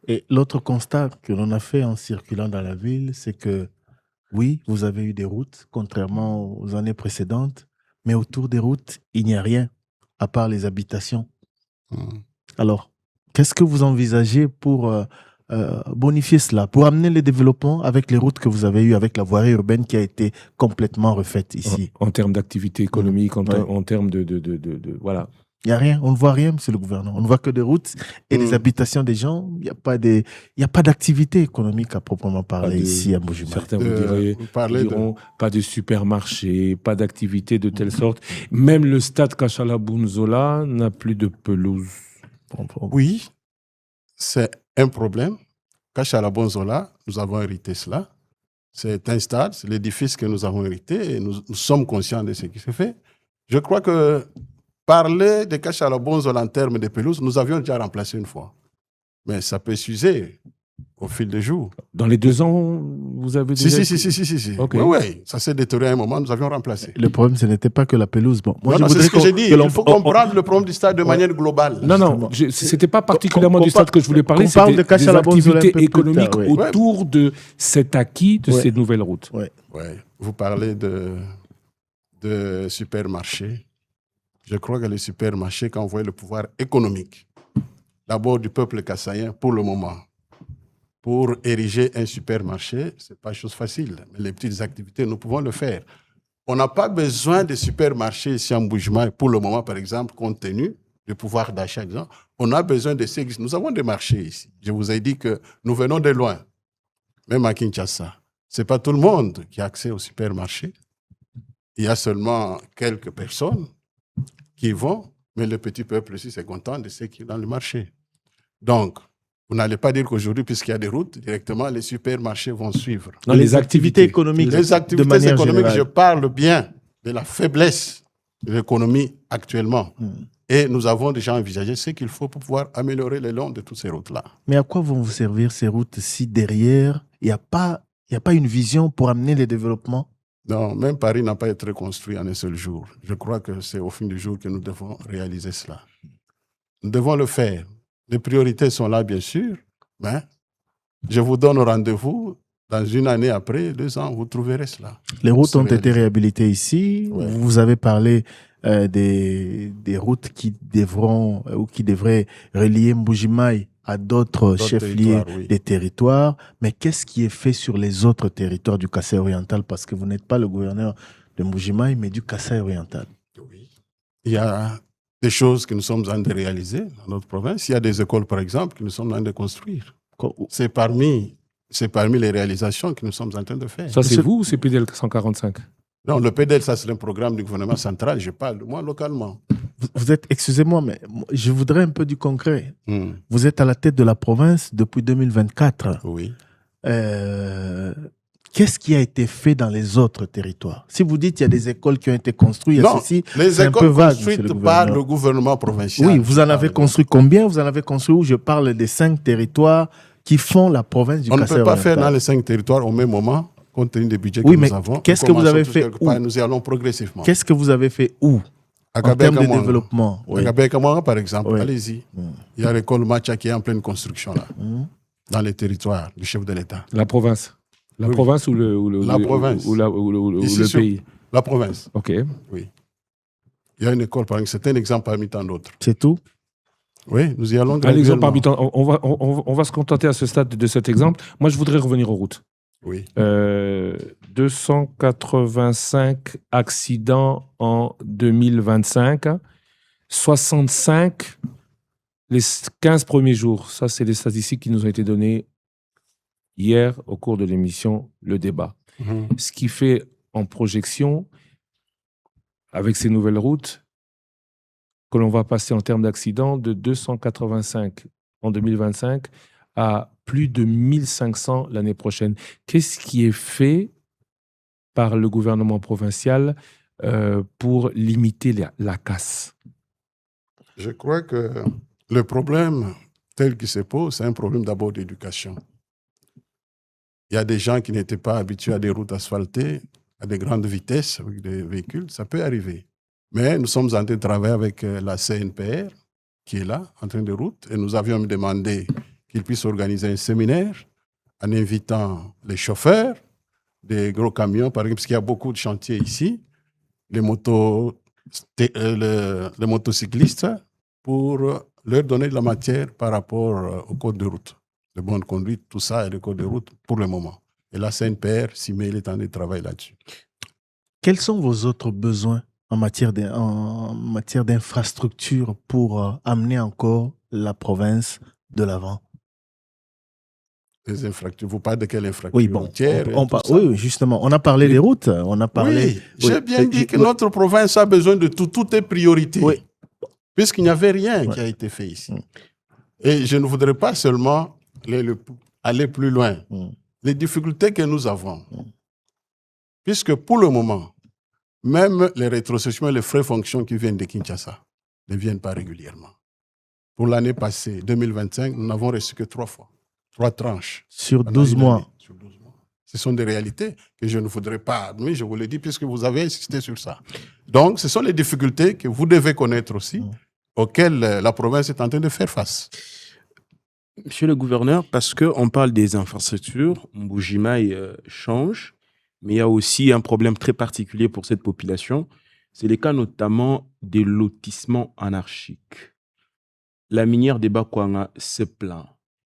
Et l'autre constat que l'on a fait en circulant dans la ville, c'est que oui, vous avez eu des routes, contrairement aux années précédentes, mais autour des routes, il n'y a rien, à part les habitations. Alors, qu'est-ce que vous envisagez pour bonifier cela, pour amener le développement avec les routes que vous avez eues, avec la voirie urbaine qui a été complètement refaite ici? En termes d'activité économique, en termes de voilà. Il n'y a rien, on ne voit rien, monsieur le gouverneur. On ne voit que des routes et des habitations des gens. Il n'y a pas d'activité économique à proprement parler ici à Mbujimaï. Certains vous diront pas de supermarché, pas d'activité de telle sorte. Même le stade Kachala Bunzola n'a plus de pelouse. Oui, c'est un problème. Kachala Bunzola, nous avons hérité cela. C'est un stade, c'est l'édifice que nous avons hérité et nous sommes conscients de ce qui se fait. Je crois que parler de Kachala Bunzola en termes de pelouse, nous avions déjà remplacé une fois. Mais ça peut s'user au fil des jours. Dans les 2 ans, vous avez déjà... Si. Okay. Oui, ça s'est détérioré à un moment, nous avions remplacé. Le problème, ce n'était pas que la pelouse. Bon, moi, non, c'est ce que j'ai dit. Il faut comprendre le problème du stade de manière globale. Non, c'était pas particulièrement du stade que je voulais parler, c'était des activités économiques autour de cet acquis, de ces nouvelles routes. Oui. Vous parlez de supermarchés. Je crois que les supermarchés, quand vous voyez le pouvoir économique, d'abord du peuple kassaïen pour le moment, pour ériger un supermarché, ce n'est pas chose facile. Mais les petites activités, nous pouvons le faire. On n'a pas besoin de supermarchés ici en Mbujimaï pour le moment, par exemple, compte tenu du pouvoir d'achat. On a besoin de ces... Nous avons des marchés ici. Je vous ai dit que nous venons de loin, même à Kinshasa. Ce n'est pas tout le monde qui a accès au supermarché. Il y a seulement quelques personnes qui vont, mais le petit peuple aussi, c'est content de ce qui est dans le marché. Donc, vous n'allez pas dire qu'aujourd'hui, puisqu'il y a des routes, directement, les supermarchés vont suivre. Non, les activités économiques. Les activités économiques, je parle bien de la faiblesse de l'économie actuellement. Et nous avons déjà envisagé ce qu'il faut pour pouvoir améliorer le long de toutes ces routes-là. Mais à quoi vont vous servir ces routes si derrière, il n'y a pas une vision pour amener le développement? Non, même Paris n'a pas été reconstruit en un seul jour. Je crois que c'est au fin du jour que nous devons réaliser cela. Nous devons le faire. Les priorités sont là, bien sûr, mais je vous donne rendez-vous dans 1 année après, 2 ans, vous trouverez cela. Les routes ont été réhabilitées ici. Ouais. Vous avez parlé des routes qui devront ou qui devraient relier Mbujimaï à d'autres chefs-lieux des territoires. Mais qu'est-ce qui est fait sur les autres territoires du Kasaï oriental? Parce que vous n'êtes pas le gouverneur de Mbujimaï, mais du Kasaï oriental. Oui. Il y a des choses que nous sommes en train de réaliser dans notre province. Il y a des écoles, par exemple, que nous sommes en train de construire. C'est parmi les réalisations que nous sommes en train de faire. Ça, c'est vous ou c'est PDL 145? Non, le PDL, ça, c'est un programme du gouvernement central. Je parle de moi localement. Vous êtes, excusez-moi, mais je voudrais un peu du concret. Vous êtes à la tête de la province depuis 2024. Oui. Qu'est-ce qui a été fait dans les autres territoires? Si vous dites qu'il y a des écoles qui ont été construites, il y a Non, ceci, les c'est un peu écoles vague, monsieur construites le par gouverneur. le gouvernement provincial. Oui, vous en avez construit combien? Vous en avez construit où? Je parle des 5 territoires qui font la province du On ne Kassai peut pas faire dans oriental. les 5 territoires au même moment, compte tenu des budgets Oui, que mais nous avons. qu'est-ce Nous que vous avez commençons tous fait quelque part où? et nous y allons progressivement. Qu'est-ce que vous avez fait où? À En termes de Gabé-Kamanga. développement. À Oui. Gabé-Kamanga, par exemple, Oui. allez-y. Il y a l'école Macha qui est en pleine construction là, dans les territoires du chef de l'État. La province. La Oui. province ou le La province. ou Ici, le sur pays. La province, Ok. oui. Il y a une école, par exemple, c'est un exemple parmi tant d'autres. C'est tout? Oui, nous y allons Un exemple parmi graduellement. tant- on va se contenter à ce stade de cet exemple. Moi, je voudrais revenir aux routes. Oui. 285 accidents en 2025, 65 les 15 premiers jours. Ça, c'est les statistiques qui nous ont été données hier au cours de l'émission Le Débat. Mhm. Ce qui fait en projection, avec ces nouvelles routes, que l'on va passer en termes d'accidents de 285 en 2025 à plus de 1500 l'année prochaine. Qu'est-ce qui est fait par le gouvernement provincial pour limiter la casse? Je crois que le problème tel qu'il se pose, c'est un problème d'abord d'éducation. Il y a des gens qui n'étaient pas habitués à des routes asphaltées, à des grandes vitesses avec des véhicules, ça peut arriver. Mais nous sommes en train de travailler avec la CNPR, qui est là, en train de route, et nous avions demandé qu'ils puissent organiser un séminaire en invitant les chauffeurs des gros camions, par exemple, parce qu'il y a beaucoup de chantiers ici, les motocyclistes, pour leur donner de la matière par rapport au code de route. De bonne conduite, tout ça, et le code de route pour le moment. Et la CNPR s'y met, il est en train de travailler là-dessus. Quels sont vos autres besoins en matière d'infrastructure pour amener encore la province de l'avant? Les infrastructures, vous parlez de quelle infrastructure? Oui, bon, routière et tout ça? oui, justement. On a parlé des routes, on a parlé... Oui, j'ai bien dit que notre province a besoin de tout. Tout est priorité. Oui. Puisqu'il n'y avait rien qui a été fait ici. Et je ne voudrais pas seulement aller plus loin. Les difficultés que nous avons, puisque pour le moment, même les rétrocessions et les frais fonctions qui viennent de Kinshasa ne viennent pas régulièrement. Pour l'année passée, 2025, nous n'avons reçu que 3 fois, 3 tranches. Sur 12 mois. Sur 12 mois. Ce sont des réalités que je ne voudrais pas admettre, je vous le dis, puisque vous avez insisté sur ça. Donc, ce sont les difficultés que vous devez connaître aussi, auxquelles la province est en train de faire face. Monsieur le gouverneur, parce qu'on parle des infrastructures, Mbujimaï change, mais il y a aussi un problème très particulier pour cette population. C'est le cas notamment des lotissements anarchiques. La minière des Bakwanga se plaint.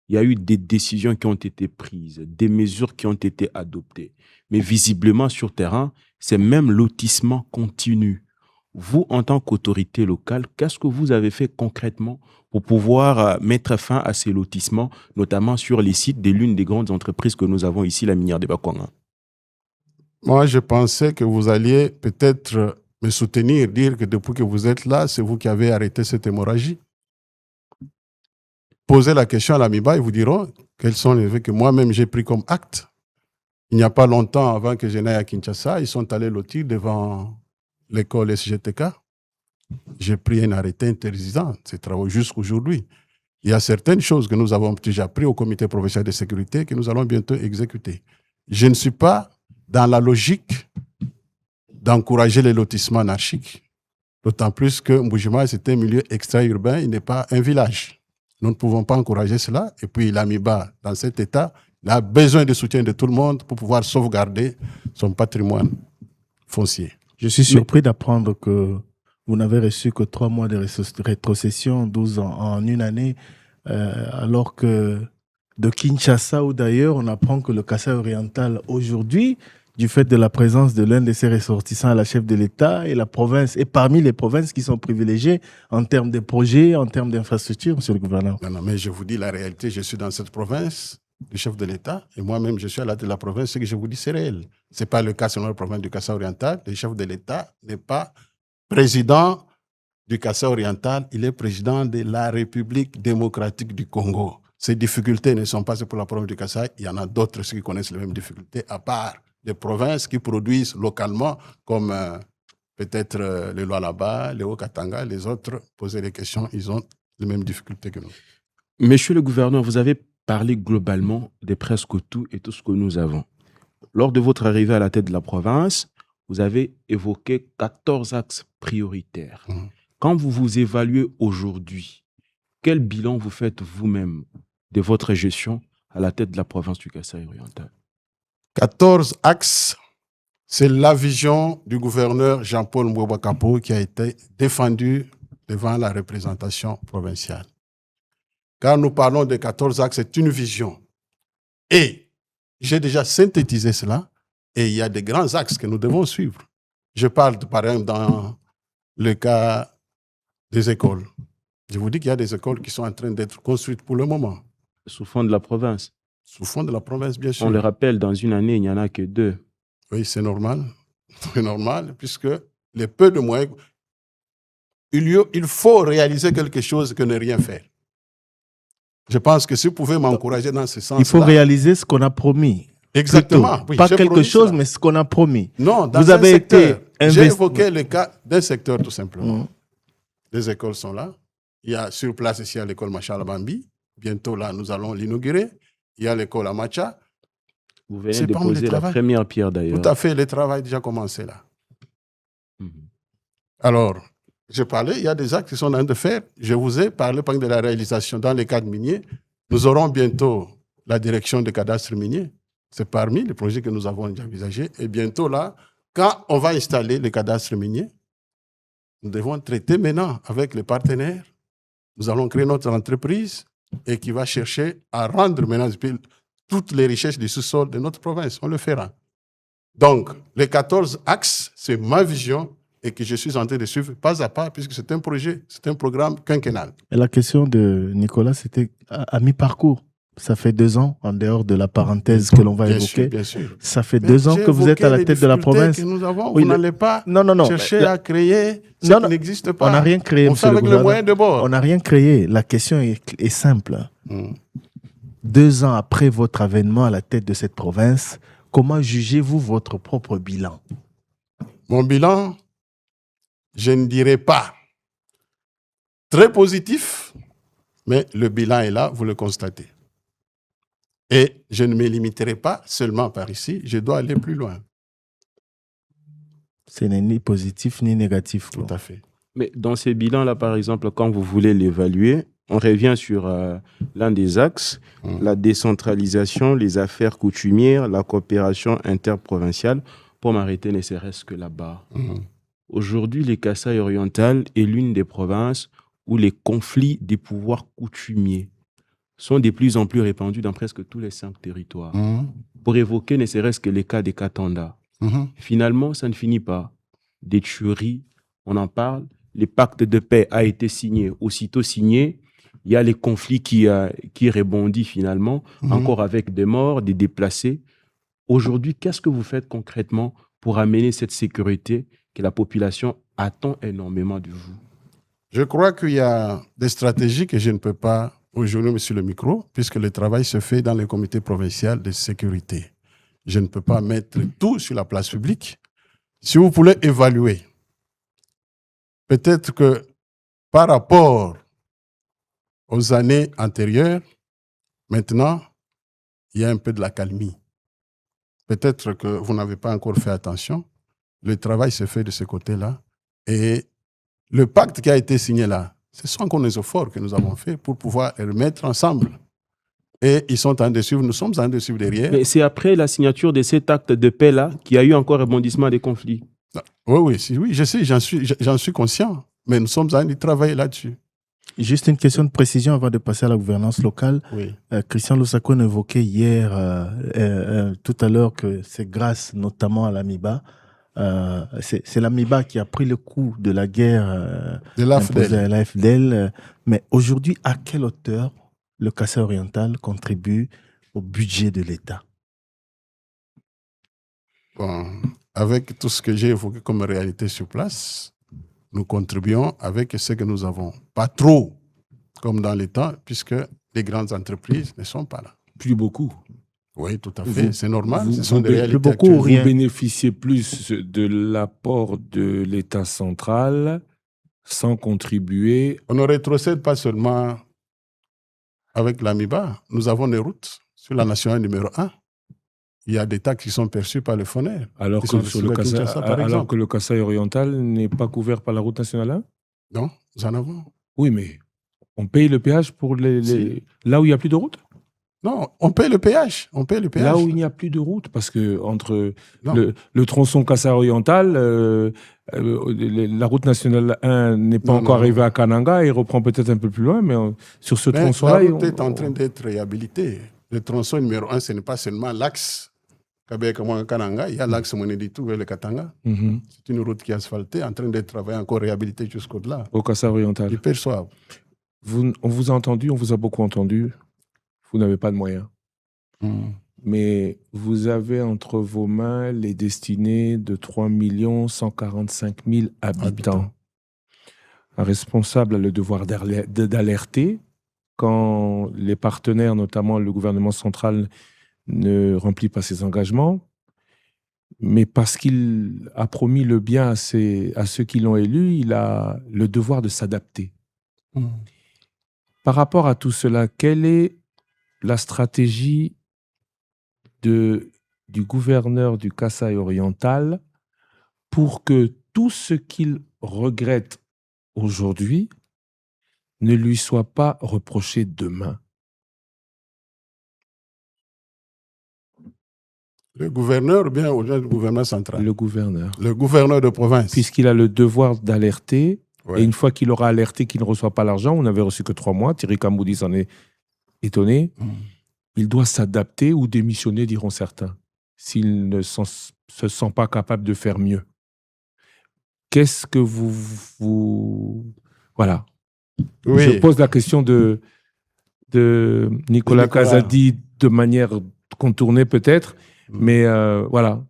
Il y a eu des décisions qui ont été prises, des mesures qui ont été adoptées. Mais visiblement, sur terrain, ces mêmes lotissements continuent. Vous, en tant qu'autorité locale, qu'est-ce que vous avez fait concrètement pour pouvoir mettre fin à ces lotissements, notamment sur les sites de l'une des grandes entreprises que nous avons ici, la minière des Bakwanga? Moi, je pensais que vous alliez peut-être me soutenir, dire que depuis que vous êtes là, c'est vous qui avez arrêté cette hémorragie. Posez la question à l'AMIBA, ils vous diront quels sont les faits que moi-même j'ai pris comme acte. Il n'y a pas longtemps, avant que je n'aille à Kinshasa, ils sont allés lotir devant l'école SGTK. J'ai pris un arrêté interdisant ces travaux jusqu'aujourd'hui. Il y a certaines choses que nous avons déjà prises au comité provincial de sécurité que nous allons bientôt exécuter. Je ne suis pas dans la logique d'encourager les lotissements anarchiques. D'autant plus que Mbujimaï, c'est un milieu extra-urbain, il n'est pas un village. Nous ne pouvons pas encourager cela. Et puis l'AMIBA, dans cet état, il a besoin de soutien de tout le monde pour pouvoir sauvegarder son patrimoine foncier. Je suis surpris d'apprendre que vous n'avez reçu que 3 mois de rétrocession, 12 ans en une année, alors que de Kinshasa ou d'ailleurs, on apprend que le Kassai oriental aujourd'hui, du fait de la présence de l'un de ses ressortissants à la chef de l'État, et la province est parmi les provinces qui sont privilégiées en termes de projets, en termes d'infrastructures, monsieur le gouverneur. Non, mais je vous dis la réalité, je suis dans cette province du chef de l'État, et moi-même je suis à la tête de la province, ce que je vous dis c'est réel. Ce n'est pas le cas selon la province du Kassai oriental, le chef de l'État n'est pas président du Kassai oriental, il est président de la République démocratique du Congo. ces difficultés ne sont pas pour la province du Kasaï. Il y en a d'autres qui connaissent les mêmes difficultés, à part des provinces qui produisent localement, comme peut-être les Lualaba, les Haut-Katanga, les autres. Poser des questions, ils ont les mêmes difficultés que nous. Monsieur le gouverneur, vous avez parlé globalement de presque tout et tout ce que nous avons. Lors de votre arrivée à la tête de la province, vous avez évoqué 14 axes prioritaires. Quand vous vous évaluez aujourd'hui, quel bilan vous faites vous-même de votre gestion à la tête de la province du Kasaï oriental? 14 axes, c'est la vision du gouverneur Jean-Paul Mbouaba-Kapo qui a été défendue devant la représentation provinciale. Quand nous parlons de 14 axes, c'est une vision. Et j'ai déjà synthétisé cela, et il y a des grands axes que nous devons suivre. Je parle, par exemple, dans le cas des écoles. Je vous dis qu'il y a des écoles qui sont en train d'être construites pour le moment. Sous fond de la province. Sous fond de la province, bien sûr. On le rappelle, dans une année, il n'y en a que 2. Oui, c'est normal. C'est normal, puisque les peu de moyens... Il faut réaliser quelque chose que ne rien faire. Je pense que si vous pouvez m'encourager dans ce sens-là... Il faut réaliser ce qu'on a promis. Exactement. Oui, pas quelque chose, mais ce qu'on a promis. Non, dans vous avez été j'ai évoqué le cas d'un secteur, tout simplement. Les écoles sont là. Il y a sur place ici à l'école Machal Bambi. Bientôt, là, nous allons l'inaugurer. Il y a l'école Amacha. Vous venez de poser la première pierre, d'ailleurs. Tout à fait. Le travail a déjà commencé, là. Alors, je parlais, il y a des actes qui sont en train de faire. Je vous ai parlé par exemple de la réalisation dans les cadres miniers. Nous aurons bientôt la direction des cadastres miniers. C'est parmi les projets que nous avons déjà envisagés. Et bientôt, là, quand on va installer les cadastres miniers, nous devons traiter maintenant avec les partenaires. Nous allons créer notre entreprise et qui va chercher à rendre maintenant toutes les richesses du sous-sol de notre province. On le fera. Donc, les 14 axes, c'est ma vision et que je suis en train de suivre pas à pas, puisque c'est un projet, c'est un programme quinquennal. Et la question de Nicolas, c'était à mi-parcours. Ça fait 2 ans, en dehors de la parenthèse que l'on va évoquer. Bien sûr. Ça fait 2 ans que vous êtes à la tête de la province. Que nous avons, oui, vous n'allez pas chercher à créer ce qui n'existe pas. On n'a rien créé. On fait avec le moyen de bord. On n'a rien créé. La question est simple. 2 ans après votre avènement à la tête de cette province, comment jugez-vous votre propre bilan? Mon bilan, je ne dirais pas très positif, mais le bilan est là, vous le constatez. Et je ne me limiterai pas seulement par ici, je dois aller plus loin. Ce n'est ni positif ni négatif. Tout à fait. Mais dans ces bilans-là, par exemple, quand vous voulez l'évaluer, on revient sur l'un des axes, la décentralisation, les affaires coutumières, la coopération interprovinciale, pour m'arrêter ne serait-ce que là-bas. Aujourd'hui, le Kasaï oriental est l'une des provinces où les conflits des pouvoirs coutumiers sont de plus en plus répandus dans presque tous les 5 territoires. Pour évoquer ne serait-ce que les cas des Katanda. Finalement, ça ne finit pas. Des tueries, on en parle. Le pacte de paix a été signé. Aussitôt signé, il y a les conflits qui rebondissent finalement, encore avec des morts, des déplacés. Aujourd'hui, qu'est-ce que vous faites concrètement pour amener cette sécurité que la population attend énormément de vous? Je crois qu'il y a des stratégies que je ne peux pas aujourd'hui sur le micro, puisque le travail se fait dans le comité provincial de sécurité. Je ne peux pas mettre tout sur la place publique. Si vous voulez évaluer, peut-être que par rapport aux années antérieures, maintenant, il y a un peu de l'accalmie. Peut-être que vous n'avez pas encore fait attention. Le travail se fait de ce côté-là. Et le pacte qui a été signé là, ce sont encore des efforts que nous avons faits pour pouvoir les remettre ensemble. Et ils sont en train de suivre, nous sommes en train de suivre derrière. Mais c'est après la signature de cet acte de paix-là qu'il y a eu encore rebondissement des conflits. Oui, je sais, j'en suis conscient. Mais nous sommes en train de travailler là-dessus. Juste une question de précision avant de passer à la gouvernance locale. Oui. Christian Lusako évoquait hier, tout à l'heure, que c'est grâce notamment à l'AMIBA. C'est l'AMIBA qui a pris le coup de la guerre imposée à l'AFDL. Mais aujourd'hui, à quelle hauteur le Kasaï oriental contribue au budget de l'État? Bon, avec tout ce que j'ai évoqué comme réalité sur place, nous contribuons avec ce que nous avons. Pas trop, comme dans les temps, puisque les grandes entreprises ne sont pas là. Plus beaucoup. Oui, tout à fait. C'est normal. Vous- Ce sont vous- des plus réalités beaucoup, actuelles. Vous rien. bénéficiez plus de l'apport de l'État central sans contribuer. On ne rétrocède pas seulement avec l'AMIBA. Nous avons des routes sur la nationale numéro 1. Il y a des taxes qui sont perçues par le FONER. Alors Ils que, sont sur le sur la Kasaï, Kinshasa, par alors exemple. que le Kasaï oriental n'est pas couvert par la route nationale 1? Non, nous en avons. Oui, mais on paye le péage pour là où il n'y a plus de route? Non, on paye le péage. On paye le péage. Là où il n'y a plus de route, parce que entre Non. le tronçon Kasaï oriental, la route nationale 1 n'est pas Non, encore non. arrivée à Kananga et reprend peut-être un peu plus loin, mais sur ce Mais tronçon-là. la route est en train d'être réhabilitée. Le tronçon numéro 1, ce n'est pas seulement l'axe Kabeka-Kananga, il y a l'axe Moneditou vers le Katanga. Mhm. C'est une route qui est asphaltée, en train d'être travaillée, encore réhabilitée jusqu'au-delà. Au Kasaï oriental. Ils perçoivent. On vous a entendu, on vous a beaucoup entendu. Vous n'avez pas de moyens. Mais vous avez entre vos mains les destinées de 3 145 000 habitants. Un responsable a le devoir d'alerter quand les partenaires, notamment le gouvernement central, ne remplit pas ses engagements. Mais parce qu'il a promis le bien à ceux qui l'ont élu, il a le devoir de s'adapter. Par rapport à tout cela, quelle est la stratégie du gouverneur du Kasaï oriental pour que tout ce qu'il regrette aujourd'hui ne lui soit pas reproché demain? Le gouverneur, ou bien au le gouverneur central. Le gouverneur. Le gouverneur de province. Puisqu'il a le devoir d'alerter, Ouais. et une fois qu'il aura alerté qu'il ne reçoit pas l'argent, on n'avait reçu que 3 mois, Thierry Kamboudi s'en est étonné, il doit s'adapter ou démissionner, diront certains, s'il ne se sent pas capable de faire mieux. Qu'est-ce que vous... Voilà. Oui. Je pose la question de Nicolas Kazadi de manière contournée peut-être, mais voilà.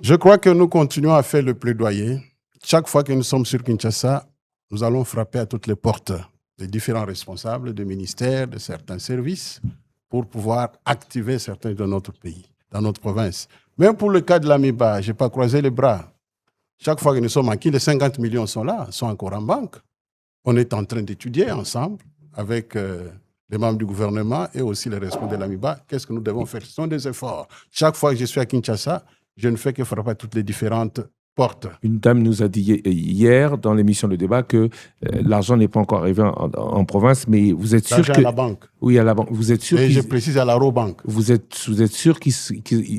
Je crois que nous continuons à faire le plaidoyer. Chaque fois que nous sommes sur Kinshasa, nous allons frapper à toutes les portes des différents responsables, des ministères, de certains services, pour pouvoir activer certains de notre pays, dans notre province. Même pour le cas de l'AMIBA, je n'ai pas croisé les bras. Chaque fois que nous sommes acquis, les 50 millions sont là, sont encore en banque. On est en train d'étudier ensemble avec les membres du gouvernement et aussi les responsables de l'AMIBA. Qu'est-ce que nous devons faire? Ce sont des efforts. Chaque fois que je suis à Kinshasa, je ne fais que frapper à toutes les différentes portes. Une dame nous a dit hier dans l'émission Le Débat que l'argent n'est pas encore arrivé en province, mais vous êtes sûr L'argent que... à la banque. Oui, à la banque. Vous êtes sûr Et je qu'ils- précise à la Robank. vous êtes sûr que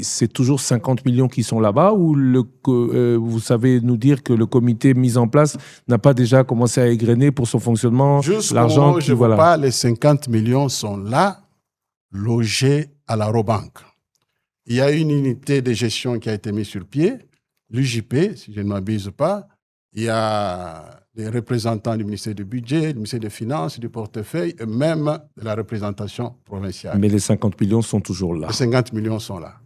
c'est toujours 50 millions qui sont là-bas ou vous savez nous dire que le comité mis en place n'a pas déjà commencé à égrener pour son fonctionnement Jusqu'au l'argent moment où qui- je vous voilà. parle, les 50 millions sont là, logés à la Robank. Il y a une unité de gestion qui a été mise sur pied, l'UJP, si je ne m'abuse pas. Il y a des représentants du ministère du Budget, du ministère des Finances, du portefeuille, et même de la représentation provinciale. Mais les 50 millions sont toujours là. Les 50 millions sont là.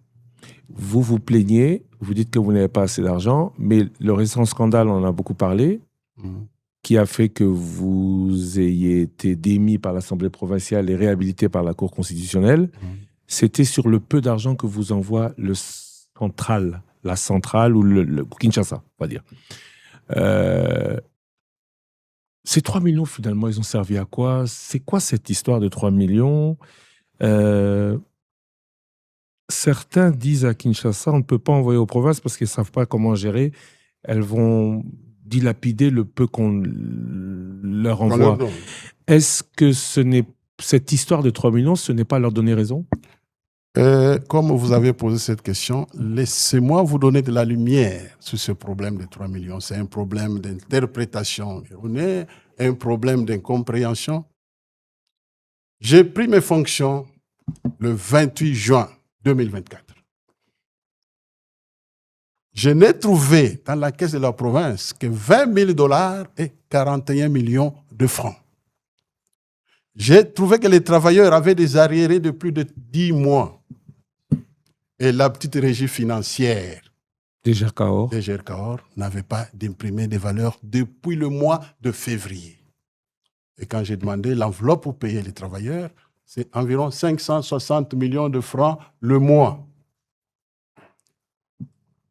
Vous vous plaignez, vous dites que vous n'avez pas assez d'argent, mais le récent scandale, on en a beaucoup parlé, qui a fait que vous ayez été démis par l'Assemblée provinciale et réhabilité par la Cour constitutionnelle. C'était sur le peu d'argent que vous envoie la centrale ou le Kinshasa, on va dire. Ces 3 millions, finalement, ils ont servi à quoi? C'est quoi cette histoire de 3 millions? Certains disent à Kinshasa, on ne peut pas envoyer aux provinces parce qu'elles ne savent pas comment gérer. Elles vont dilapider le peu qu'on leur On envoie. leur donne. Est-ce que cette histoire de 3 millions, ce n'est pas leur donner raison? Comme vous avez posé cette question, laissez-moi vous donner de la lumière sur ce problème de 3 millions. C'est un problème d'interprétation erronée, un problème d'incompréhension. J'ai pris mes fonctions le 28 juin 2024. Je n'ai trouvé dans la caisse de la province que 20 000 $ et 41 millions de francs. J'ai trouvé que les travailleurs avaient des arriérés de plus de 10 mois. Et la petite régie financière Des Gercaor. des GRCAOR n'avait pas d'imprimé des valeurs depuis le mois de février. Et quand j'ai demandé l'enveloppe pour payer les travailleurs, c'est environ 560 millions de francs le mois.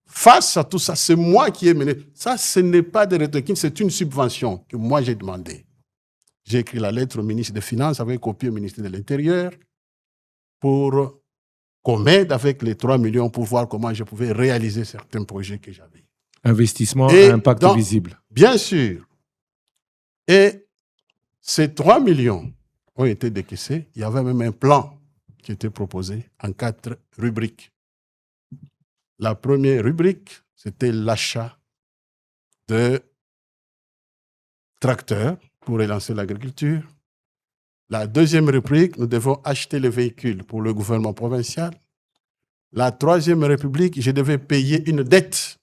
Face à tout ça, c'est moi qui ai mené. Ça, ce n'est pas des retequins, c'est une subvention que moi j'ai demandée. J'ai écrit la lettre au ministre des Finances, avec copie au ministre de l'Intérieur, pour qu'on m'aide avec les 3 millions pour voir comment je pouvais réaliser certains projets que j'avais. Investissement à impact visible. Bien sûr. Et ces 3 millions ont été décaissés. Il y avait même un plan qui était proposé en 4 rubriques. La première rubrique, c'était l'achat de tracteurs pour relancer l'agriculture. La deuxième rubrique, nous devons acheter les véhicules pour le gouvernement provincial. La troisième rubrique, je devais payer une dette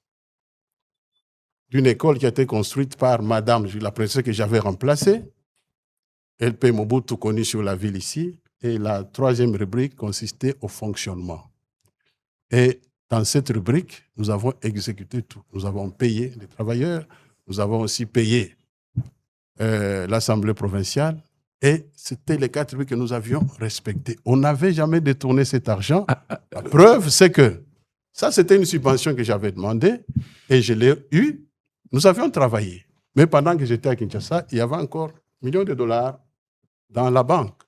d'une école qui a été construite par madame, la princesse que j'avais remplacée. Elle paye Mobutu, connu sur la ville ici. Et la troisième rubrique consistait au fonctionnement. Et dans cette rubrique, nous avons exécuté tout. Nous avons payé les travailleurs, nous avons aussi payé l'Assemblée provinciale, et c'était les 4 rubriques que nous avions respectées. On n'avait jamais détourné cet argent. La preuve, c'est que ça, c'était une subvention que j'avais demandée, et je l'ai eue. Nous avions travaillé. Mais pendant que j'étais à Kinshasa, il y avait encore millions de dollars dans la banque.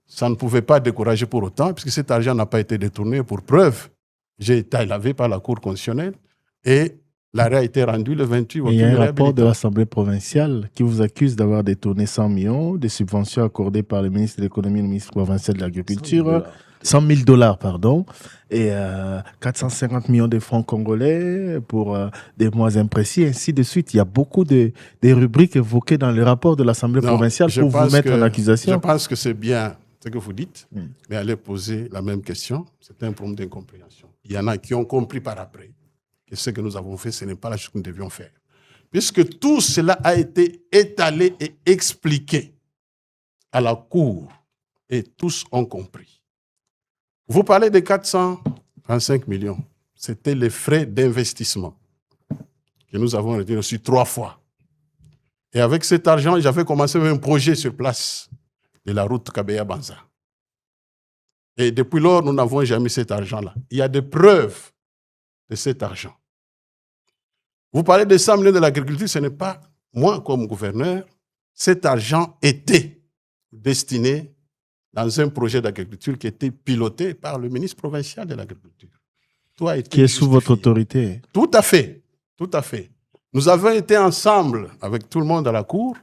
Ça ne pouvait pas décourager pour autant, puisque cet argent n'a pas été détourné. Pour preuve, j'ai été lavé par la Cour constitutionnelle et l'arrêt a été rendu le 28 octobre. Il y a un rapport de l'Assemblée provinciale qui vous accuse d'avoir détourné 100 millions des subventions accordées par le ministre de l'Économie et le ministre provincial de l'Agriculture. 100 000 $, pardon, et 450 millions de francs congolais pour des mois imprécis, ainsi de suite. Il y a beaucoup de rubriques évoquées dans le rapport de l'Assemblée provinciale pour vous mettre en accusation. Je pense que c'est bien ce que vous dites, mais allez poser la même question. C'est un problème d'incompréhension. Il y en a qui ont compris par après que ce que nous avons fait, ce n'est pas la chose que nous devions faire. Puisque tout cela a été étalé et expliqué à la Cour, et tous ont compris. Vous parlez de 435 millions. C'était les frais d'investissement que nous avons reçus 3 fois. Et avec cet argent, j'avais commencé un projet sur place de la route Kabeya-Banza. Et depuis lors, nous n'avons jamais cet argent-là. Il y a des preuves de cet argent. Vous parlez de 100 millions de l'agriculture, ce n'est pas moi comme gouverneur. Cet argent était destiné dans un projet d'agriculture qui était piloté par le ministre provincial de l'Agriculture. Tout a été qui est sous votre autorité. Tout à fait. Tout à fait. Nous avons été ensemble avec tout le monde à la Cour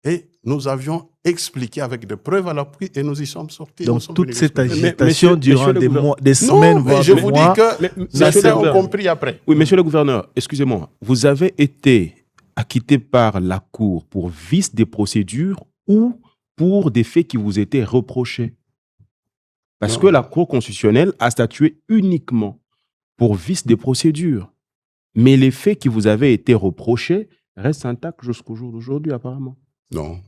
et nous avions expliqué avec des preuves à l'appui et nous y sommes sortis. Donc toute cette agitation durant des mois, des semaines, voire je des vous mois... dis que certains ont compris après. Oui, monsieur le gouverneur, excusez-moi. Vous avez été acquitté par la Cour pour vice des procédures ou pour des faits qui vous étaient reprochés? Parce que la Cour constitutionnelle a statué uniquement pour vice des procédures. Mais les faits qui vous avaient été reprochés restent intacts jusqu'au jour d'aujourd'hui, apparemment. Non,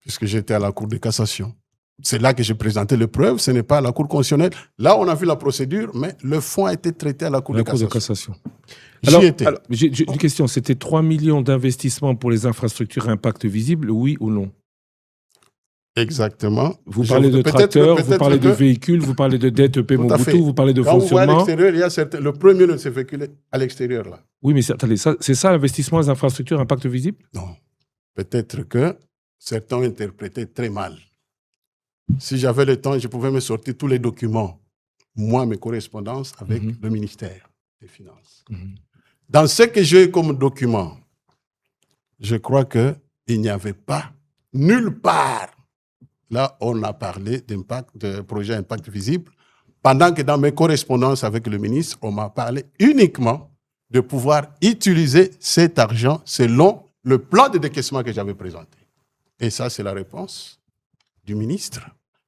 puisque j'étais à la Cour de cassation. C'est là que j'ai présenté les preuves, ce n'est pas à la Cour constitutionnelle. Là, on a vu la procédure, mais le fond a été traité à la Cour de cassation. Alors, j'ai une question, c'était 3 millions d'investissements pour les infrastructures à impact visible, oui ou non? Exactement. Vous parlez de tracteurs, vous parlez de véhicules, vous parlez de dettes EP Mobutu, vous parlez de fonctionnement. Quand vous voyez à l'extérieur, il y a le premier de ces véhicules à l'extérieur, là. Oui, mais attendez, c'est ça l'investissement des infrastructures à impact visible? Non. Peut-être que certains ont interprété très mal. Si j'avais le temps, je pouvais me sortir tous les documents, moi, mes correspondances avec le ministère des Finances. Dans ce que j'ai comme document, je crois qu'il n'y avait pas, nulle part, là, on a parlé de projet impact visible, pendant que dans mes correspondances avec le ministre, on m'a parlé uniquement de pouvoir utiliser cet argent selon le plan de décaissement que j'avais présenté. Et ça, c'est la réponse du ministre.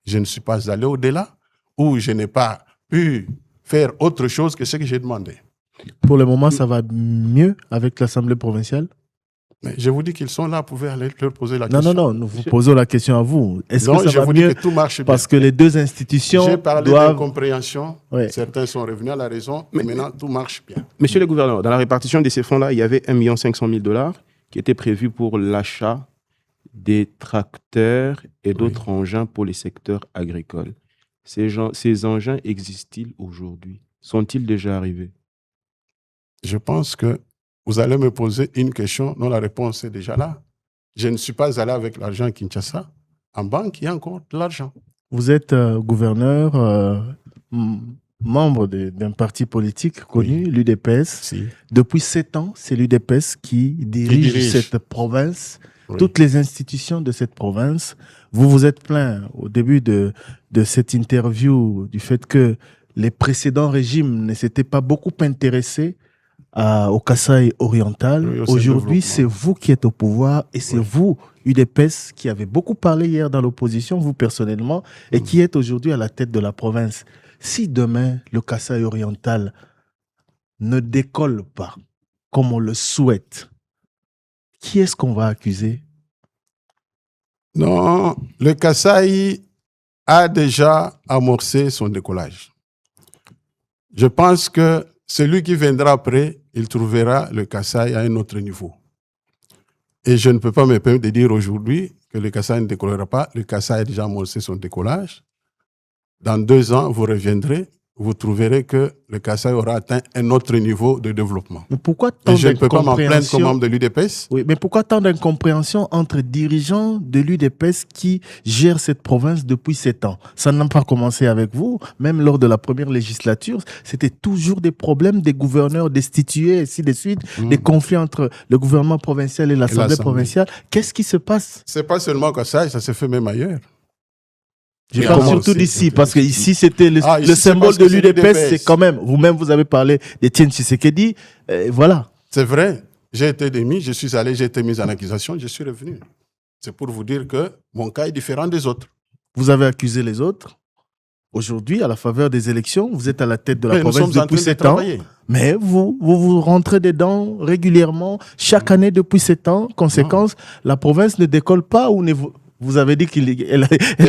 Je ne suis pas allé au-delà, ou je n'ai pas pu faire autre chose que ce que j'ai demandé. Pour le moment, ça va mieux avec l'Assemblée provinciale? Mais je vous dis qu'ils sont là, vous pouvez aller leur poser la question. Non, nous vous posons la question à vous. Est-ce que ça va mieux? Que tout marche bien. Parce que les deux institutions j'ai parlé d'incompréhension, certains sont revenus à la raison, mais maintenant tout marche bien. Monsieur le gouverneur, dans la répartition de ces fonds-là, il y avait 1 500 000 $ qui étaient prévus pour l'achat des tracteurs et d'autres engins pour les secteurs agricoles. Ces engins existent-ils aujourd'hui? Sont-ils déjà arrivés? Je pense que vous allez me poser une question dont la réponse est déjà là. Je ne suis pas allé avec l'argent à Kinshasa. En banque, il y a encore de l'argent. Vous êtes gouverneur, membre d'un parti politique connu, l'UDPS. Si. Depuis 7 ans, c'est l'UDPS qui dirige cette province, toutes les institutions de cette province. Vous vous êtes plaint au début de cette interview du fait que les précédents régimes ne s'étaient pas beaucoup intéressés au Kasaï oriental. Oui, aujourd'hui, c'est vous qui êtes au pouvoir et c'est vous, UDPS, qui avez beaucoup parlé hier dans l'opposition, vous personnellement, et qui êtes aujourd'hui à la tête de la province. Si demain, le Kasaï oriental ne décolle pas comme on le souhaite, qui est-ce qu'on va accuser? Non, le Kasaï a déjà amorcé son décollage. Je pense que celui qui viendra après, il trouvera le Kasaï à un autre niveau. Et je ne peux pas me permettre de dire aujourd'hui que le Kasaï ne décollera pas. Le Kasaï a déjà amorcé son décollage. Dans 2 ans, vous reviendrez, vous trouverez que le Kasaï aura atteint un autre niveau de développement. Mais pourquoi tant Et je ne peux pas m'en plaindre comme membre de l'UDPS. Oui, mais pourquoi tant d'incompréhension entre dirigeants de l'UDPS qui gèrent cette province depuis 7 ans? Ça n'a pas commencé avec vous. Même lors de la première législature, c'était toujours des problèmes, des gouverneurs destitués, et ainsi de suite, des conflits entre le gouvernement provincial et l'Assemblée provinciale. Qu'est-ce qui se passe? C'est pas seulement au Kasaï, ça se fait même ailleurs. Je parle surtout d'ici, parce que ici, c'était le symbole de l'UDPS, c'est quand même, vous-même, vous avez parlé d'Étienne Tshisekedi, voilà. C'est vrai, j'ai été démis, je suis allé, j'ai été mis en accusation, je suis revenu. C'est pour vous dire que mon cas est différent des autres. Vous avez accusé les autres. Aujourd'hui, à la faveur des élections, vous êtes à la tête de la province depuis 7 ans. Mais vous rentrez dedans régulièrement, chaque année depuis 7 ans. Conséquence, la province ne décolle pas ou ne... Vous avez dit qu'elle décolle, mais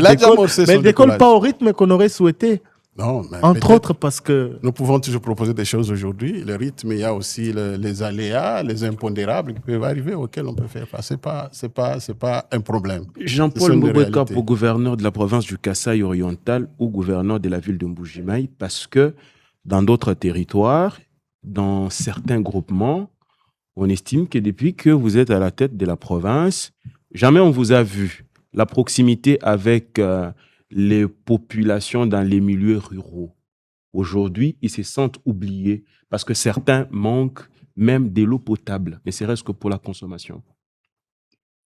elle ne décolle pas au rythme qu'on aurait souhaité. Non, mais entre autres parce que... Nous pouvons toujours proposer des choses aujourd'hui. Le rythme, il y a aussi les aléas, les impondérables qui peuvent arriver auxquels on peut faire face. Ce n'est pas un problème. Jean-Paul Mbouéka, pour gouverneur de la province du Kasaï oriental ou gouverneur de la ville de Mbuji-Mayi, parce que dans d'autres territoires, dans certains groupements, on estime que depuis que vous êtes à la tête de la province, jamais on vous a vu. La proximité avec les populations dans les milieux ruraux. Aujourd'hui, ils se sentent oubliés parce que certains manquent même de l'eau potable, ne serait-ce que pour la consommation.